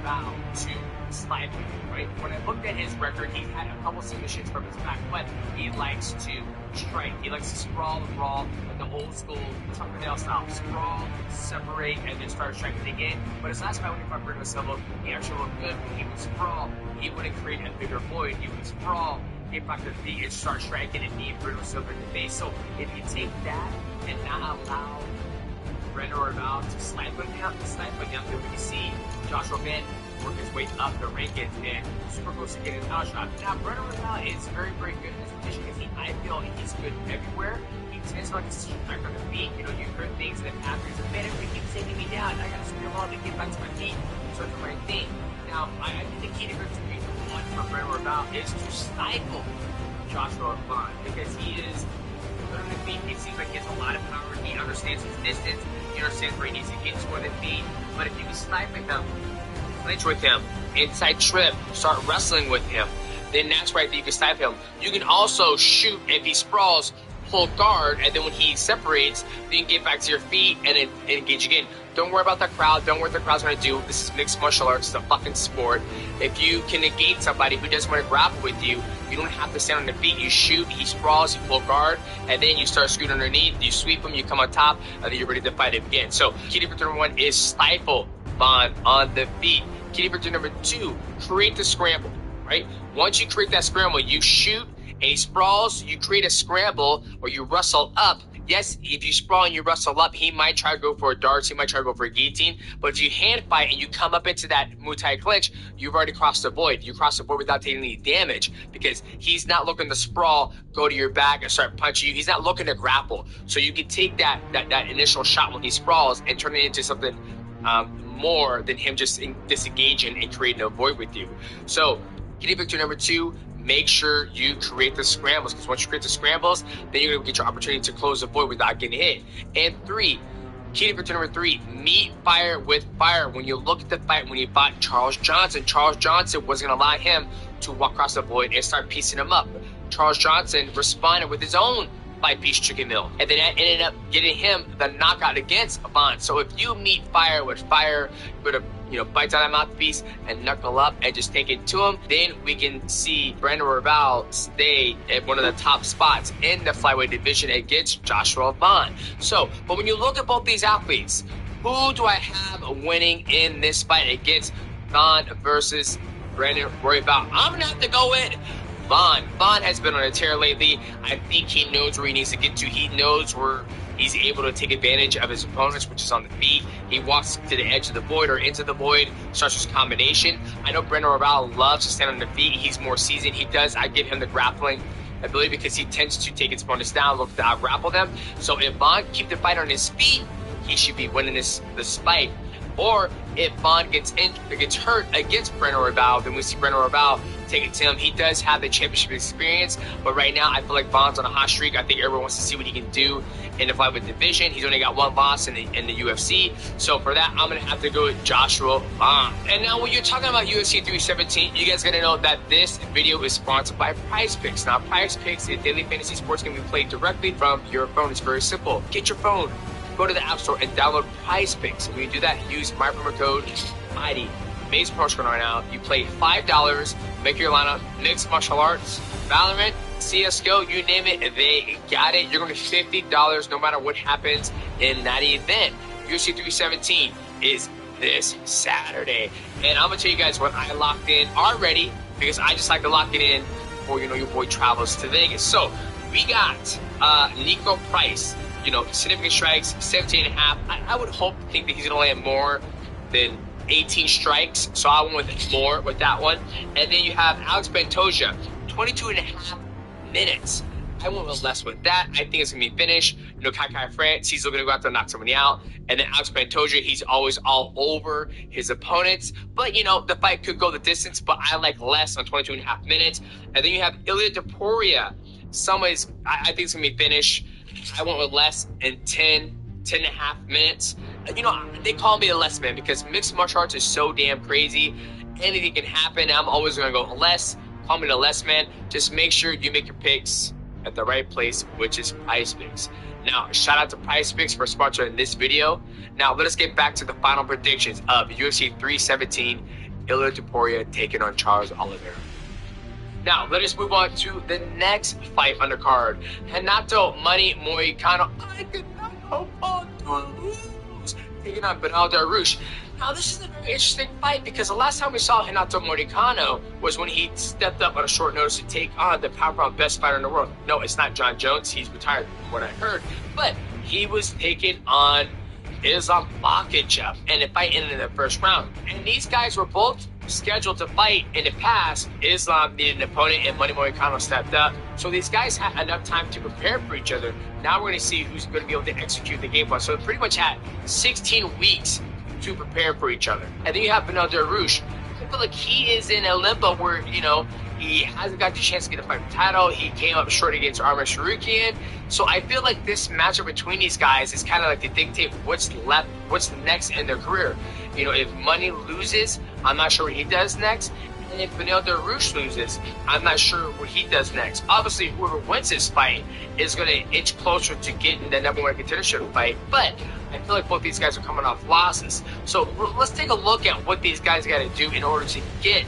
Val to slide with you, right? When I looked at his record, he's had a couple submissions from his back, but he likes to strike. He likes to sprawl and brawl, like the old school Chuck Liddell style. Sprawl, separate, and then start striking again. But his last fight when he fought Bruno Silva, he actually looked good. When he would sprawl, he wouldn't create a bigger void. He would sprawl, get back to the feet, and start striking and knee Bruno Silva in the face. So if you take that and not allow Brendan Royval to snipe with him, then we can see Joshua Van work his way up the rankings and super close to getting his title shot. Now, Brendan Royval is very, very good in this position because I feel he's good everywhere. He tends to like to strike on the feet. You know, you heard things in the past. He's like, man, if he keeps taking me down, I gotta scream on to get back to my feet. So it's the right thing. Now, I think the key difference between one from Brendan Royval is to stifle Joshua Van because he is good on the feet. It seems like he has a lot of power. He understands his distance. He understands where he needs to get to on the feet. But if you can snipe with him, clinch with him, inside trip, start wrestling with him, then that's right, you can snipe him. You can also shoot if he sprawls, pull guard, and then when he separates, then you can get back to your feet and then engage again. Don't worry about the crowd. Don't worry what the crowd's going to do. This is mixed martial arts. It's a fucking sport. If you can negate somebody who doesn't want to grapple with you, you don't have to stand on the feet. You shoot, he sprawls, you pull guard, and then you start scooting underneath. You sweep him, you come on top, and then you're ready to fight him again. So key difference number 1 is stifle Van on the feet. Key difference number 2, create the scramble, right? Once you create that scramble, you shoot, and he sprawls, you create a scramble, or you wrestle up. Yes, if you sprawl and you wrestle up, he might try to go for a darts, he might try to go for a guillotine, but if you hand fight and you come up into that Muay Thai clinch, you've already crossed the void. You cross the void without taking any damage because he's not looking to sprawl, go to your back and start punching you. He's not looking to grapple. So you can take that initial shot when he sprawls and turn it into something more than him just disengaging and creating a void with you. So, key victory number 2, make sure you create the scrambles, because once you create the scrambles, then you're going to get your opportunity to close the void without getting hit. And 3, key difference number 3, meet fire with fire. When you look at the fight, when you fought Charles Johnson wasn't going to allow him to walk across the void and start piecing him up. Charles Johnson responded with his own 5-piece chicken meal, and then that ended up getting him the knockout against Van. So if you meet fire with fire, put a bites out of that mouthpiece and knuckle up and just take it to him, then we can see Brendan Royval stay at one of the top spots in the flyweight division against Joshua Van. So, but when you look at both these athletes, who do I have winning in this fight against Vaughn versus Brandon Royval. I'm gonna have to go with Vaughn. Vaughn has been on a tear lately. I think he knows where he needs to get to. He knows where he's able to take advantage of his opponents, which is on the feet. He walks to the edge of the void or into the void, starts his combination. I know Brandon Royval loves to stand on the feet. He's more seasoned. He does. I give him the grappling ability because he tends to take his opponents down, look to out-grapple them. So if Vaughn keep the fight on his feet, he should be winning this fight. Or if Vaughn gets hurt against Brandon Royval, then we see Brandon Royval take it to him. He does have the championship experience, but right now I feel like Vaughn's on a hot streak. I think everyone wants to see what he can do in the flyweight division. He's only got one loss in the UFC, so for that I'm gonna have to go with Joshua Vaughn. And now when you're talking about UFC 317, you guys gotta know that this video is sponsored by Prize Picks. Now Prize Picks is daily fantasy sports can be played directly from your phone. It's very simple. Get your phone, go to the App Store and download Prize Picks. When you do that, use my promo code ID. Amazing promotion right now. You play $5, make your lineup, mixed martial arts, Valorant, CSGO, you name it, they got it. You're going to get $50 no matter what happens in that event. UFC 317 is this Saturday. And I'm going to tell you guys what I locked in already because I just like to lock it in before, you know, your boy travels to Vegas. So we got Nico Price. You know, significant strikes, 17.5. I would think that he's going to land more than 18 strikes, so I went with more with that one. And then you have Alex Pantoja, 22.5 minutes. I went with less with that. I think it's going to be finished. You know, Kai France, he's looking to go out there and knock somebody out. And then Alex Pantoja, he's always all over his opponents. But, you know, the fight could go the distance, but I like less on 22.5 minutes. And then you have Ilia Topuria. I think it's going to be finished. I went with less in 10.5 minutes. You know, they call me a less man because mixed martial arts is so damn crazy. Anything can happen. I'm always going to go less. Call me the less man. Just make sure you make your picks at the right place, which is Prize Picks. Now, shout out to Prize Picks for sponsoring this video. Now, let us get back to the final predictions of UFC 317, Ilia Topuria taking on Charles Oliveira. Now, let us move on to the next fight on the card. Renato Money Moicano. I could not hope on to lose. Taking on Beneil Dariush. Now, this is a very interesting fight because the last time we saw Renato Moicano was when he stepped up on a short notice to take on the pound-for-pound best fighter in the world. No, it's not John Jones. He's retired from what I heard. But he was taking on Islam Makhachev, and the fight ended in the first round. And these guys were both scheduled to fight in the past. Islam needed an opponent, and Money Moicano stepped up. So these guys had enough time to prepare for each other. Now we're going to see who's going to be able to execute the game plan. So they pretty much had 16 weeks to prepare for each other. And then you have Beneil Dariush. I feel like he is in a limbo where, you know, he hasn't got the chance to get a fight title. He came up short against Arman Sharukian. So I feel like this matchup between these guys is kind of like to dictate what's left, what's next in their career. You know, if Money loses, I'm not sure what he does next. And if Beneil Dariush loses, I'm not sure what he does next. Obviously, whoever wins this fight is going to inch closer to getting the number one contendership fight. But I feel like both these guys are coming off losses. So let's take a look at what these guys got to do in order to get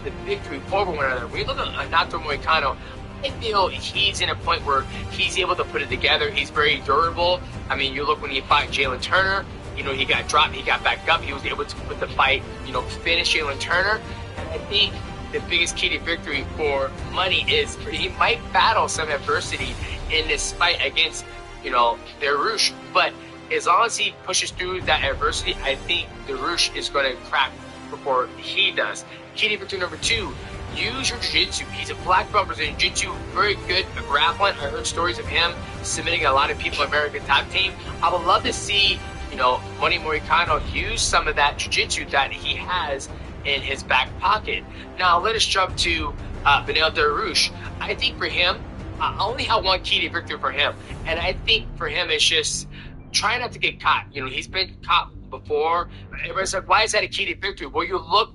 the victory over one another. When you look at Renato Moicano, I feel he's in a point where he's able to put it together. He's very durable. I mean, you look when he fought Jalen Turner, you know, he got dropped, he got back up. He was able to put the fight, you know, finish Jalen Turner. And I think the biggest key to victory for Money is he might battle some adversity in this fight against, you know, Dariush. But as long as he pushes through that adversity, I think Dariush is going to crack before he does. Key to victory number 2, use your jiu-jitsu. He's a black belt in jiu-jitsu, very good at grappling. I heard stories of him submitting a lot of people in American Top Team. I would love to see, you know, Money Moicano use some of that jiu-jitsu that he has in his back pocket. Now, let us jump to Beneil Dariush. I think for him, I only have one key to victory for him, and I think for him it's just try not to get caught. You know, he's been caught before. Everybody's like, why is that a key to victory? Well, you look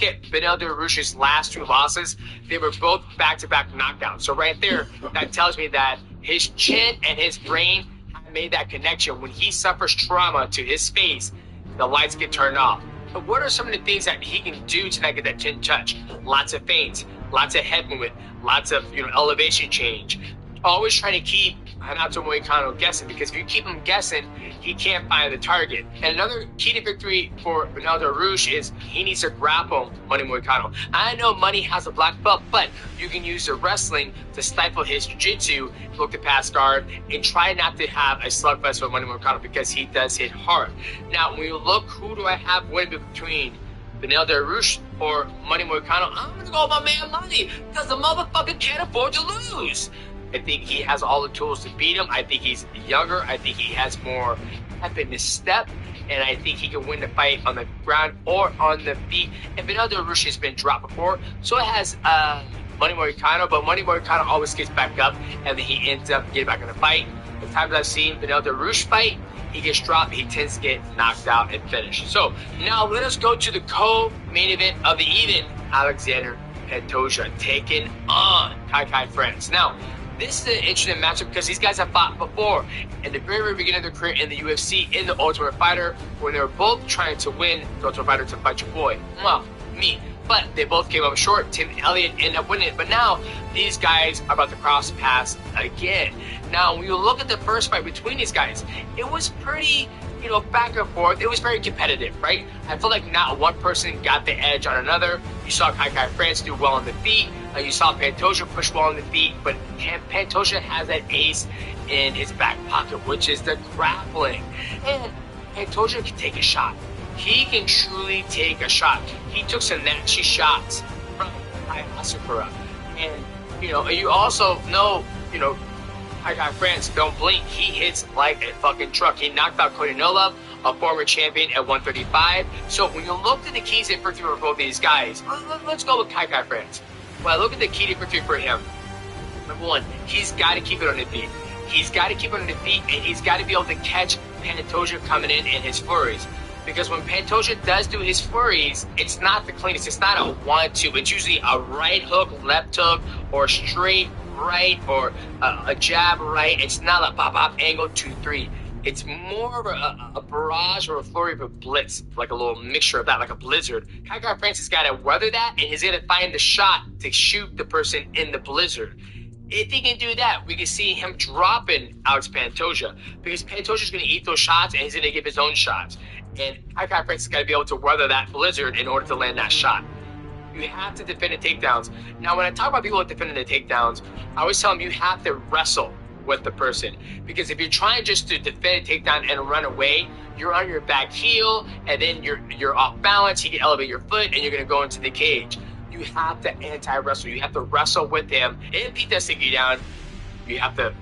at Beneil Dariush's last 2 losses, they were both back-to-back knockdowns. So right there, that tells me that his chin and his brain made that connection. When he suffers trauma to his face, the lights get turned off. But what are some of the things that he can do to not get that chin touch? Lots of feints, lots of head movement, lots of, you know, elevation change. Always trying to keep Hanato Moicano guessing, because if you keep him guessing, he can't find the target. And another key to victory for Ronaldo Rouge is he needs to grapple Money Moicano. I know Money has a black belt, but you can use the wrestling to stifle his jiu-jitsu, look to pass guard, and try not to have a slugfest with Money Moicano because he does hit hard. Now, when you look, who do I have winning between Benel Del Rouge or Money Moicano? I'm going to go with my man Money because the motherfucker can't afford to lose. I think he has all the tools to beat him. I think he's younger. I think he has more pep in his step. And I think he can win the fight on the ground or on the feet. And Benel Del Rouge has been dropped before. So it has Money Moicano. But Money Moicano always gets back up. And then he ends up getting back in the fight. The times I've seen Benel Del Rouge fight, he gets dropped. He tends to get knocked out and finished. So now let us go to the co-main event of the evening. Alexander Pantoja taking on Kai France. Now, this is an interesting matchup because these guys have fought before in the very, very beginning of their career in the UFC, in the Ultimate Fighter, when they were both trying to win the Ultimate Fighter to fight your boy. Well, me. But they both came up short. Tim Elliott ended up winning it. But now these guys are about to cross paths again. Now, when you look at the first fight between these guys, it was pretty, back and forth. It was very competitive, right? I feel like not one person got the edge on another. You saw Kai France do well on the feet. You saw Pantoja push well on the feet, but Pantoja has that ace in his back pocket, which is the grappling. And Pantoja can take a shot. He can truly take a shot. He took some nasty shots from Kai Asakura. And, you also know, Kai France, don't blink. He hits like a fucking truck. He knocked out Cody Nolov, a former champion at 135. So when you look at the keys to victory for both these guys, let's go with Kai France. Well, look at the key to victory for him. Number one, he's got to keep it on the feet. He's got to keep it on the feet, and he's got to be able to catch Pantoja coming in his flurries. Because when Pantoja does do his flurries, it's not the cleanest. It's not a 1-2. It's usually a right hook, left hook, or straight right, or a jab right. It's not a pop-up angle 2-3. It's more of a barrage or a flurry of a blitz, like a little mixture of that, like a blizzard. Kai France has got to weather that, and he's going to find the shot to shoot the person in the blizzard. If he can do that, we can see him dropping Alex Pantoja, because Pantoja's going to eat those shots, and he's going to give his own shots. And Kai France has got to be able to weather that blizzard in order to land that shot. You have to defend the takedowns. Now, when I talk about people defending the takedowns, I always tell them you have to wrestle with the person, because if you're trying just to defend a takedown and run away, you're on your back heel, and then you're off balance. You can elevate your foot, and you're going to go into the cage. You have to anti-wrestle. You have to wrestle with him. If he does take you down, you have to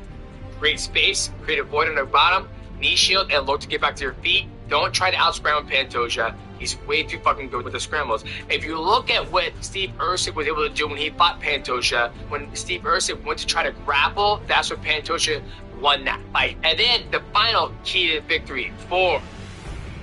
create space, create a void on the bottom, knee shield, and look to get back to your feet. Don't try to out-scramble Pantoja. He's way too fucking good with the scrambles. If you look at what Steve Erceg was able to do when he fought Pantoja, when Steve Erceg went to try to grapple, that's when Pantoja won that fight. And then the final key to victory for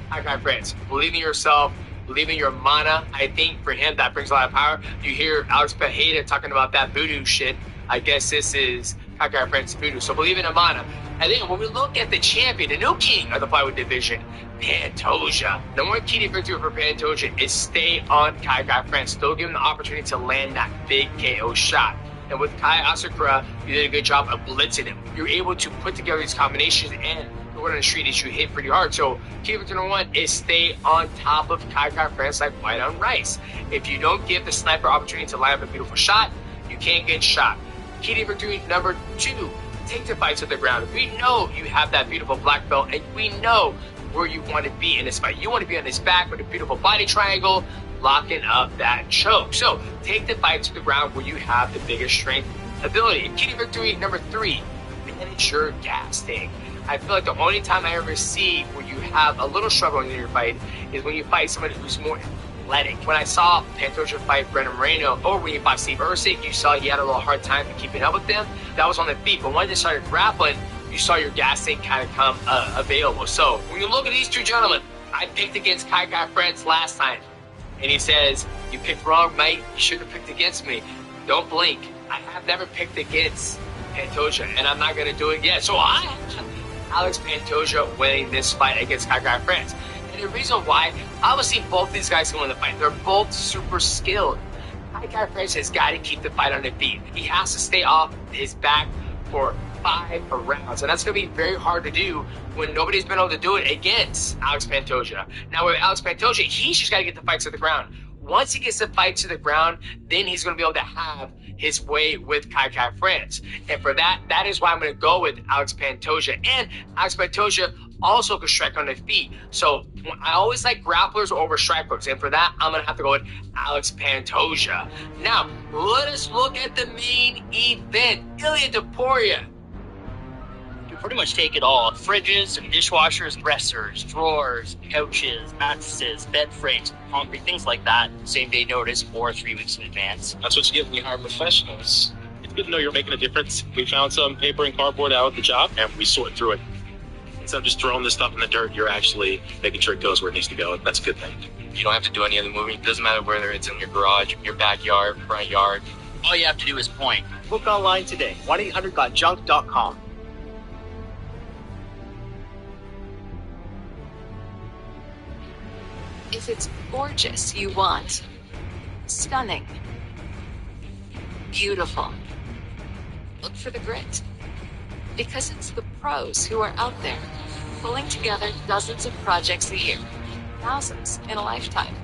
Kai France: believe in yourself, believe in your mana. I think for him that brings a lot of power. You hear Alex Pereira talking about that voodoo shit. I guess this is Kai France voodoo. So believe in the mana. And then when we look at the champion, the new king of the flyweight division, Pantoja. The more key to victory for Pantoja is stay on Kai France. Still give him the opportunity to land that big KO shot. And with Kai Asakura, you did a good job of blitzing him. You're able to put together these combinations, and the word on the street is you hit pretty hard. So key to victory number one is stay on top of Kai France like white on rice. If you don't give the sniper opportunity to line up a beautiful shot, you can't get shot. Key to victory number two, take the fight to the ground. We know you have that beautiful black belt, and we know where you want to be in this fight. You want to be on his back with a beautiful body triangle, locking up that choke. So take the fight to the ground where you have the biggest strength ability. Key to victory number three, manage your gas tank. I feel like the only time I ever see where you have a little struggle in your fight is when you fight somebody who's more athletic. When I saw Pantoja fight Brandon Moreno, or when you fought Steve Erceg, you saw he had a little hard time keeping up with them. That was on the feet. But when they started grappling, you saw your gas tank kind of come available. So when you look at these two gentlemen, I picked against Kai France last time, and he says, you picked wrong, mate. You should have picked against me. Don't blink. I have never picked against Pantoja, and I'm not going to do it yet. So I have Alex Pantoja winning this fight against Kai France. And the reason why, obviously both these guys can win the fight. They're both super skilled. Kai France has got to keep the fight on the feet. He has to stay off his back for 5 rounds. And that's going to be very hard to do when nobody's been able to do it against Alex Pantoja. Now, with Alex Pantoja, he's just got to get the fights to the ground. Once he gets the fight to the ground, then he's going to be able to have his way with Kai France. And for that, that is why I'm going to go with Alex Pantoja. And Alex Pantoja also can strike on the feet. So I always like grapplers over strikers. And for that, I'm going to have to go with Alex Pantoja. Now, let us look at the main event. Ilia Topuria.
You pretty much take it all. Fridges, dishwashers, dressers, drawers, couches, mattresses, bed frames, concrete, things like that. Same day notice or 3 weeks in advance.
That's what you get when you hire professionals. It's good to know you're making a difference. We found some paper and cardboard out at the job, and we sort through it. Instead of just throwing this stuff in the dirt, you're actually making sure it goes where it needs to go. That's a good thing.
You don't have to do any of the moving. It doesn't matter whether it's in your garage, your backyard, front yard. All you have to do is point. Book online today. 1-800-GOT-JUNK.com.
If it's gorgeous you want, stunning, beautiful, look for the grit. Because it's the pros who are out there, pulling together dozens of projects a year, thousands in a lifetime.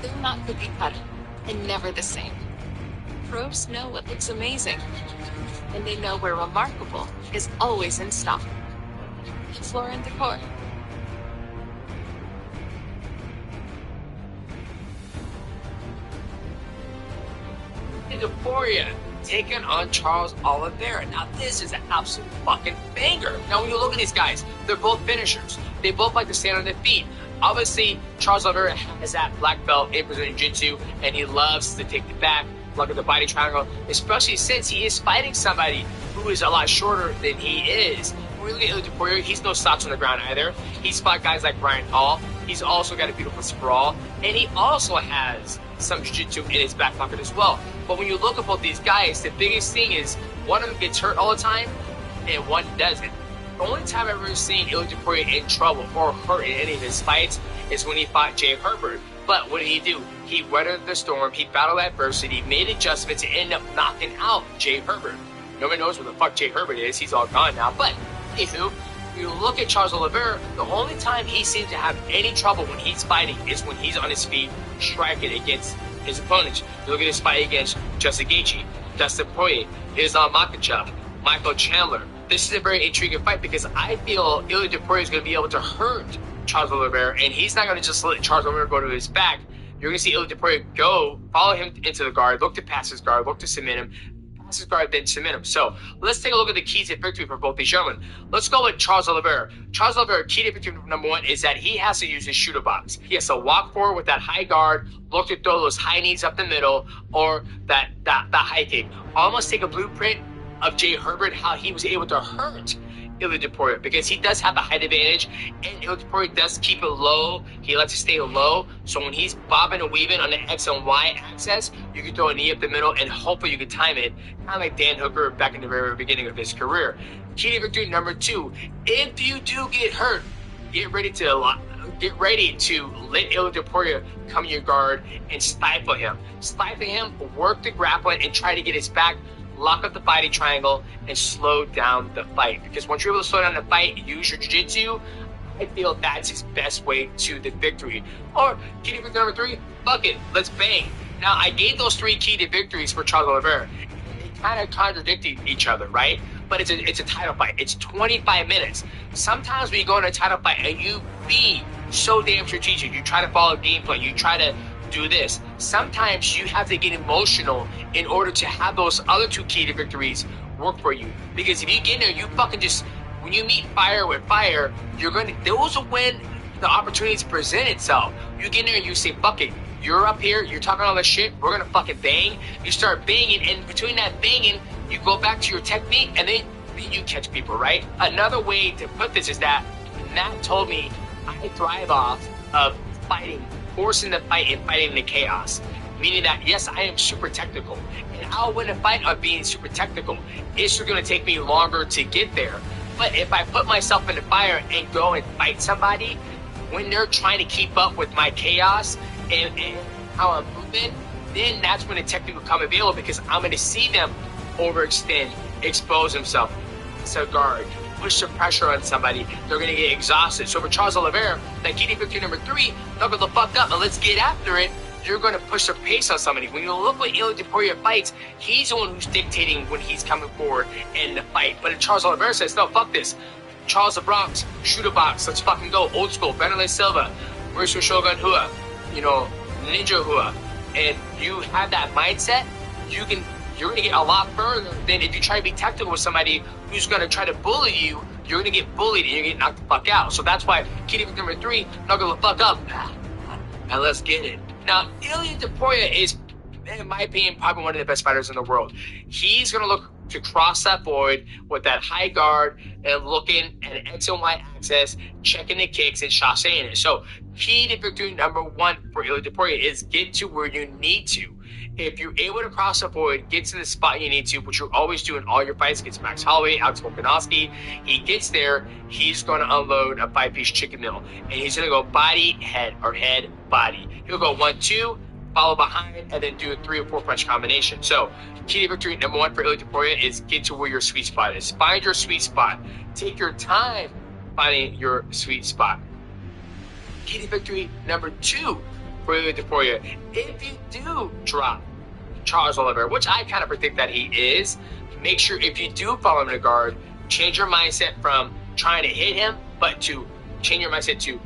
They're not cookie cutter and never the same. Pros know what looks amazing, and they know where remarkable is always in stock. Floor and Decor.
Topuria taking on Charles Oliveira. Now, this is an absolute fucking banger. Now, when you look at these guys, they're both finishers. They both like to stand on their feet. Obviously, Charles Oliveira has that black belt in Brazilian Jiu-Jitsu, and he loves to take the back, look at the body triangle, especially since he is fighting somebody who is a lot shorter than he is. When we look at Ilia Topuria, he's no slouch on the ground either. He's fought guys like Ryan Hall. He's also got a beautiful sprawl, and he also has some jiu-jitsu in his back pocket as well. But when you look at both these guys, the biggest thing is one of them gets hurt all the time and one doesn't. The only time I've ever seen Ilia Topuria in trouble or hurt in any of his fights is when he fought Jay Herbert. But what did he do? He weathered the storm, he battled adversity, made adjustments, and ended up knocking out Jay Herbert. Nobody knows where the fuck Jay Herbert is. He's all gone now. But anywho, you look at Charles Oliveira, the only time he seems to have any trouble when he's fighting is when he's on his feet striking against his opponents. You look at his fight against Justin Gaethje, Dustin Poirier, Islam Makhachev, Michael Chandler. This is a very intriguing fight because I feel Ilia Topuria is going to be able to hurt Charles Oliveira, and he's not going to just let Charles Oliveira go to his back. You're going to see Ilia Topuria go, follow him into the guard, look to pass his guard, look to submit him, pass his guard, then submit him. So let's take a look at the keys to victory for both these gentlemen. Let's go with Charles Oliveira. Charles Oliveira, key to victory number one is that he has to use his shooter box. He has to walk forward with that high guard, look to throw those high knees up the middle, or that high kick. Almost take a blueprint of Jay Herbert, how he was able to hurt Ilia Topuria, because he does have the height advantage, and Ilia Topuria does keep it low. He lets it stay low, so when he's bobbing and weaving on the X and Y axis, you can throw a knee up the middle, and hopefully you can time it, kind of like Dan Hooker back in the very beginning of his career. Key to victory number two, if you do get hurt, get ready to let Ilia Topuria come in your guard and stifle him. Stifle him, work the grappling, and try to get his back, lock up the body triangle, and slow down the fight. Because once you're able to slow down the fight, use your jiu-jitsu, I feel that's his best way to the victory. Or key to victory number three, fuck it, let's bang. Now, I gave those three key to victories for Charles Oliveira. They kind of contradicted each other, right? But it's a title fight. It's 25 minutes. Sometimes when you go in a title fight and you be so damn strategic, you try to follow a game plan, you try to do this. Sometimes you have to get emotional in order to have those other two key to victories work for you. Because if you get in there, you fucking just, when you meet fire with fire, those are when the opportunities present itself. You get in there and you say, fuck it, you're up here, you're talking all this shit, we're gonna fucking bang. You start banging, and between that banging, you go back to your technique, and then you catch people, right? Another way to put this is that Matt told me I thrive off of fighting, forcing the fight and fighting in the chaos. Meaning that, yes, I am super technical, and I'll win a fight of being super technical. It's just gonna take me longer to get there. But if I put myself in the fire and go and fight somebody, when they're trying to keep up with my chaos and how I'm moving, then that's when the technique will come available, because I'm gonna see them overextend, expose himself, a guard, push some pressure on somebody, they're going to get exhausted. So for Charles Oliveira, that Kitty Victory number 3, knuckle the fuck up and let's get after it. You're going to push the pace on somebody. When you look at Ilya Topuria fights, he's the one who's dictating when he's coming forward in the fight. But if Charles Oliveira says, no, fuck this. Charles the Bronx, shoot a box, let's fucking go. Old school, Vanderlei Silva, Mauricio Shogun Hua, you know, Ninja Hua. And you have that mindset, you're going to get a lot further than if you try to be tactical with somebody who's going to try to bully you. You're going to get bullied and you're going to get knocked the fuck out. So that's why Kitty Victory number 3, knuckle the fuck up. And let's get it. Now, Ilya Topuria is, in my opinion, probably one of the best fighters in the world. He's going to look to cross that void with that high guard and looking at an X and Y axis, checking the kicks and shasaying it. So, key to victory number 1 for Ilya Topuria is get to where you need to. If you're able to cross the void, get to the spot you need to, which you always do in all your fights against Max Holloway, Alex Volkanovski, he gets there, he's going to unload a 5-piece chicken meal. And he's going to go body, head, or head, body. He'll go 1-2, follow behind, and then do a 3 or 4 punch combination. So, key to victory number 1 for Ilya Topuria is get to where your sweet spot is. Find your sweet spot. Take your time finding your sweet spot. Key to victory number 2 for Ilya Topuria. If you do drop Charles Oliveira, which I kind of predict that he is, make sure if you do follow him in a guard, change your mindset from trying to hit him, but to change your mindset to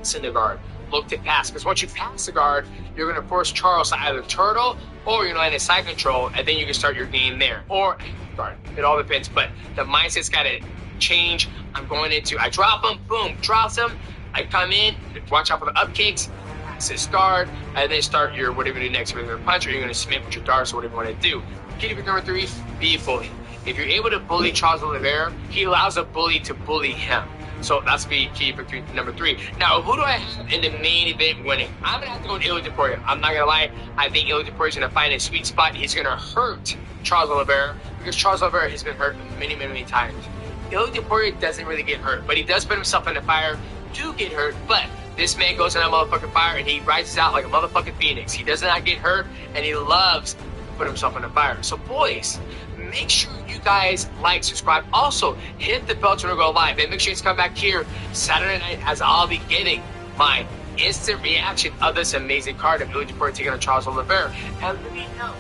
send the guard. Look to pass, because once you pass the guard, you're going to force Charles to either turtle or you're going to land a side control, and then you can start your game there. Or guard. It all depends, but the mindset's got to change. I drop him, boom, drops him. I come in, watch out for the up kicks, pass guard, and then start your whatever you do next. You're going to punch or you're going to smith with your darts or whatever you want to do. Key to number 3, be a bully. If you're able to bully Charles Oliveira, he allows a bully to bully him. So that's key victory number 3. Now, who do I have in the main event winning? I'm going to have to go with Ilya Topuria. I'm not going to lie. I think Ilya Topuria is going to find a sweet spot. He's going to hurt Charles Oliveira because Charles Oliveira has been hurt many, many, many times. Ilya Topuria doesn't really get hurt, but he does put himself in the fire to get hurt. But this man goes in that motherfucking fire and he rises out like a motherfucking phoenix. He does not get hurt and he loves to put himself in the fire. So, boys, make sure you guys like, subscribe. Also, hit the bell to go live. And make sure you come back here Saturday night as I'll be getting my instant reaction of this amazing card of Ilya Topuria taking on Charles Oliveira. And let me know.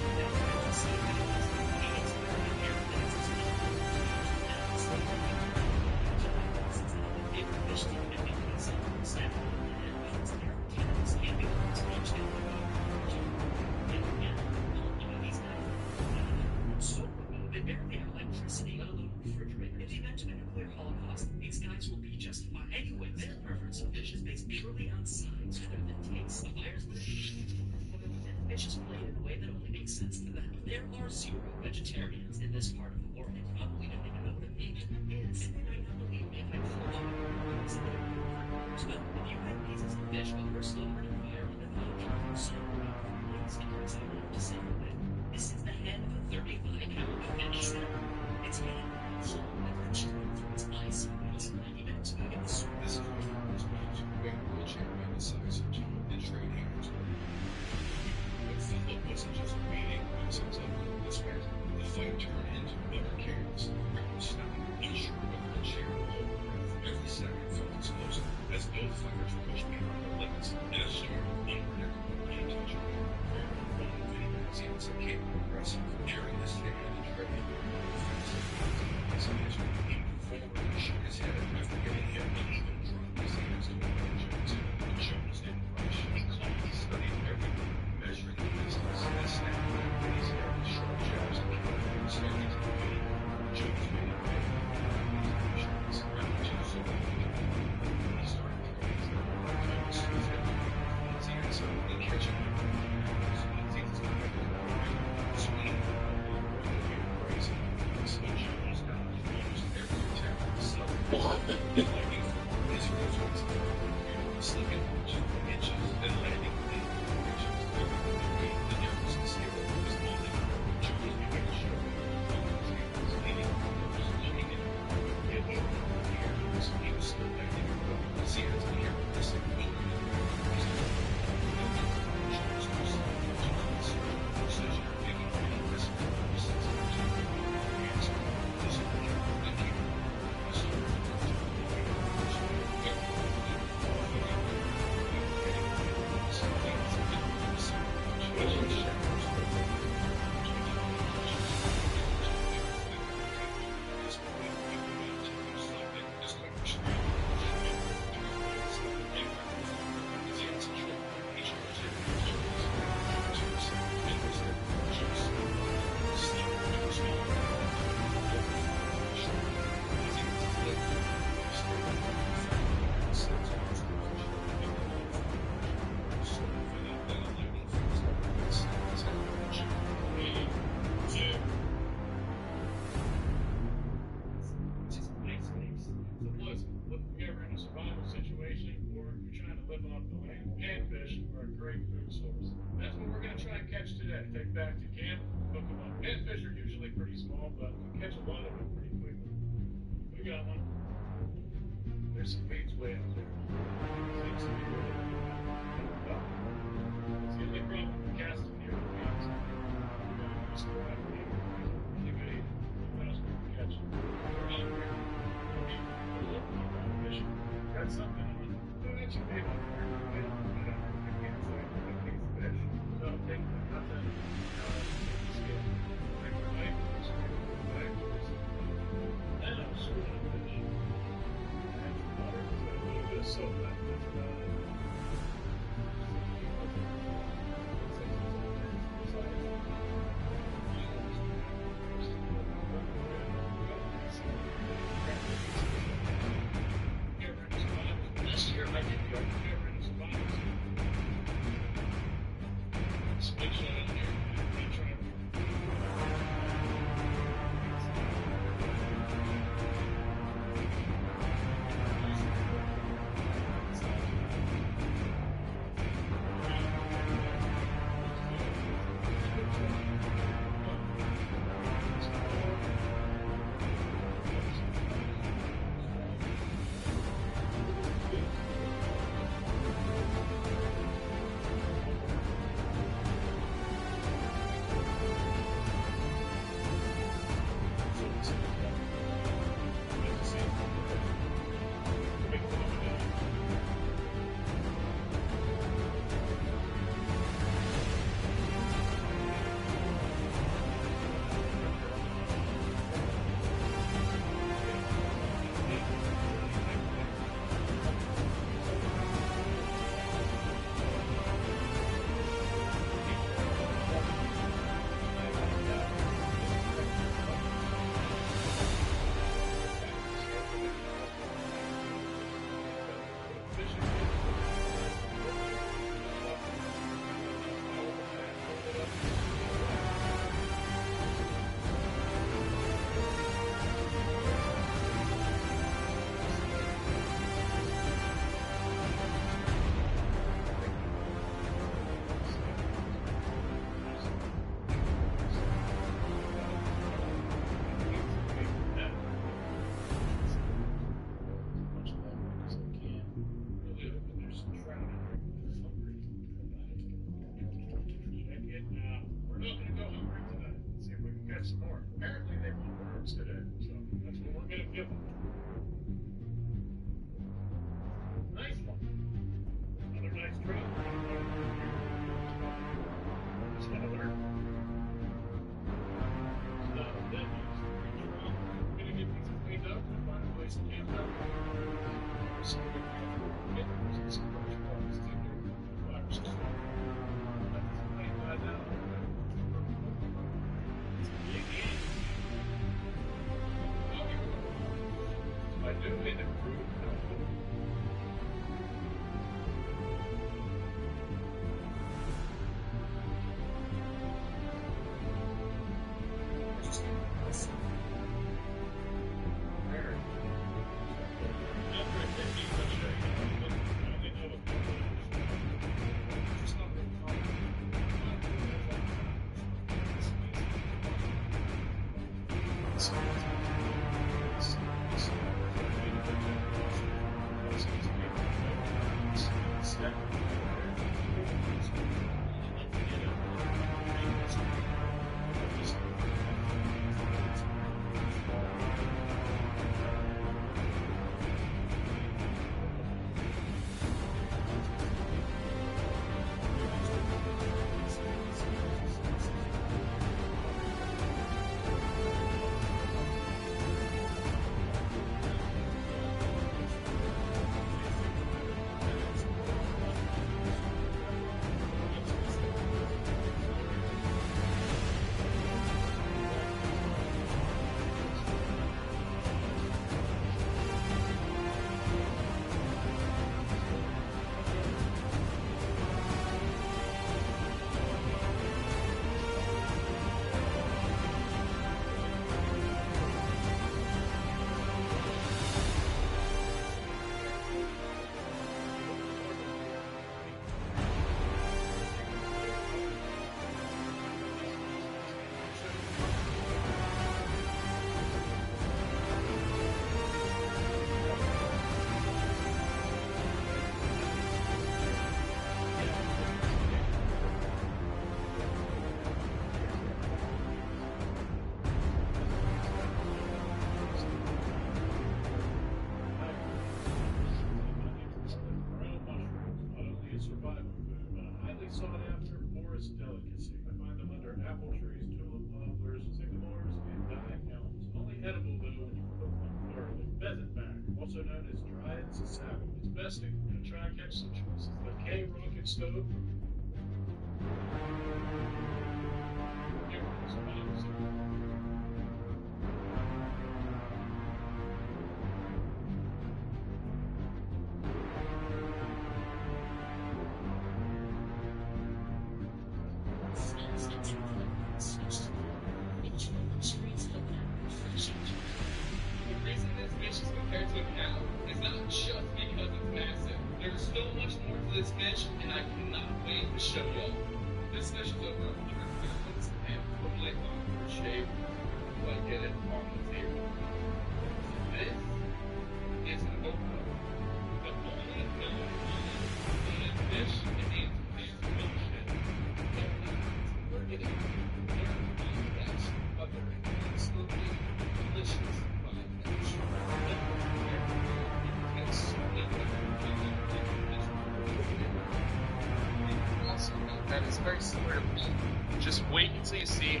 That is very similar to meat. Just wait until you see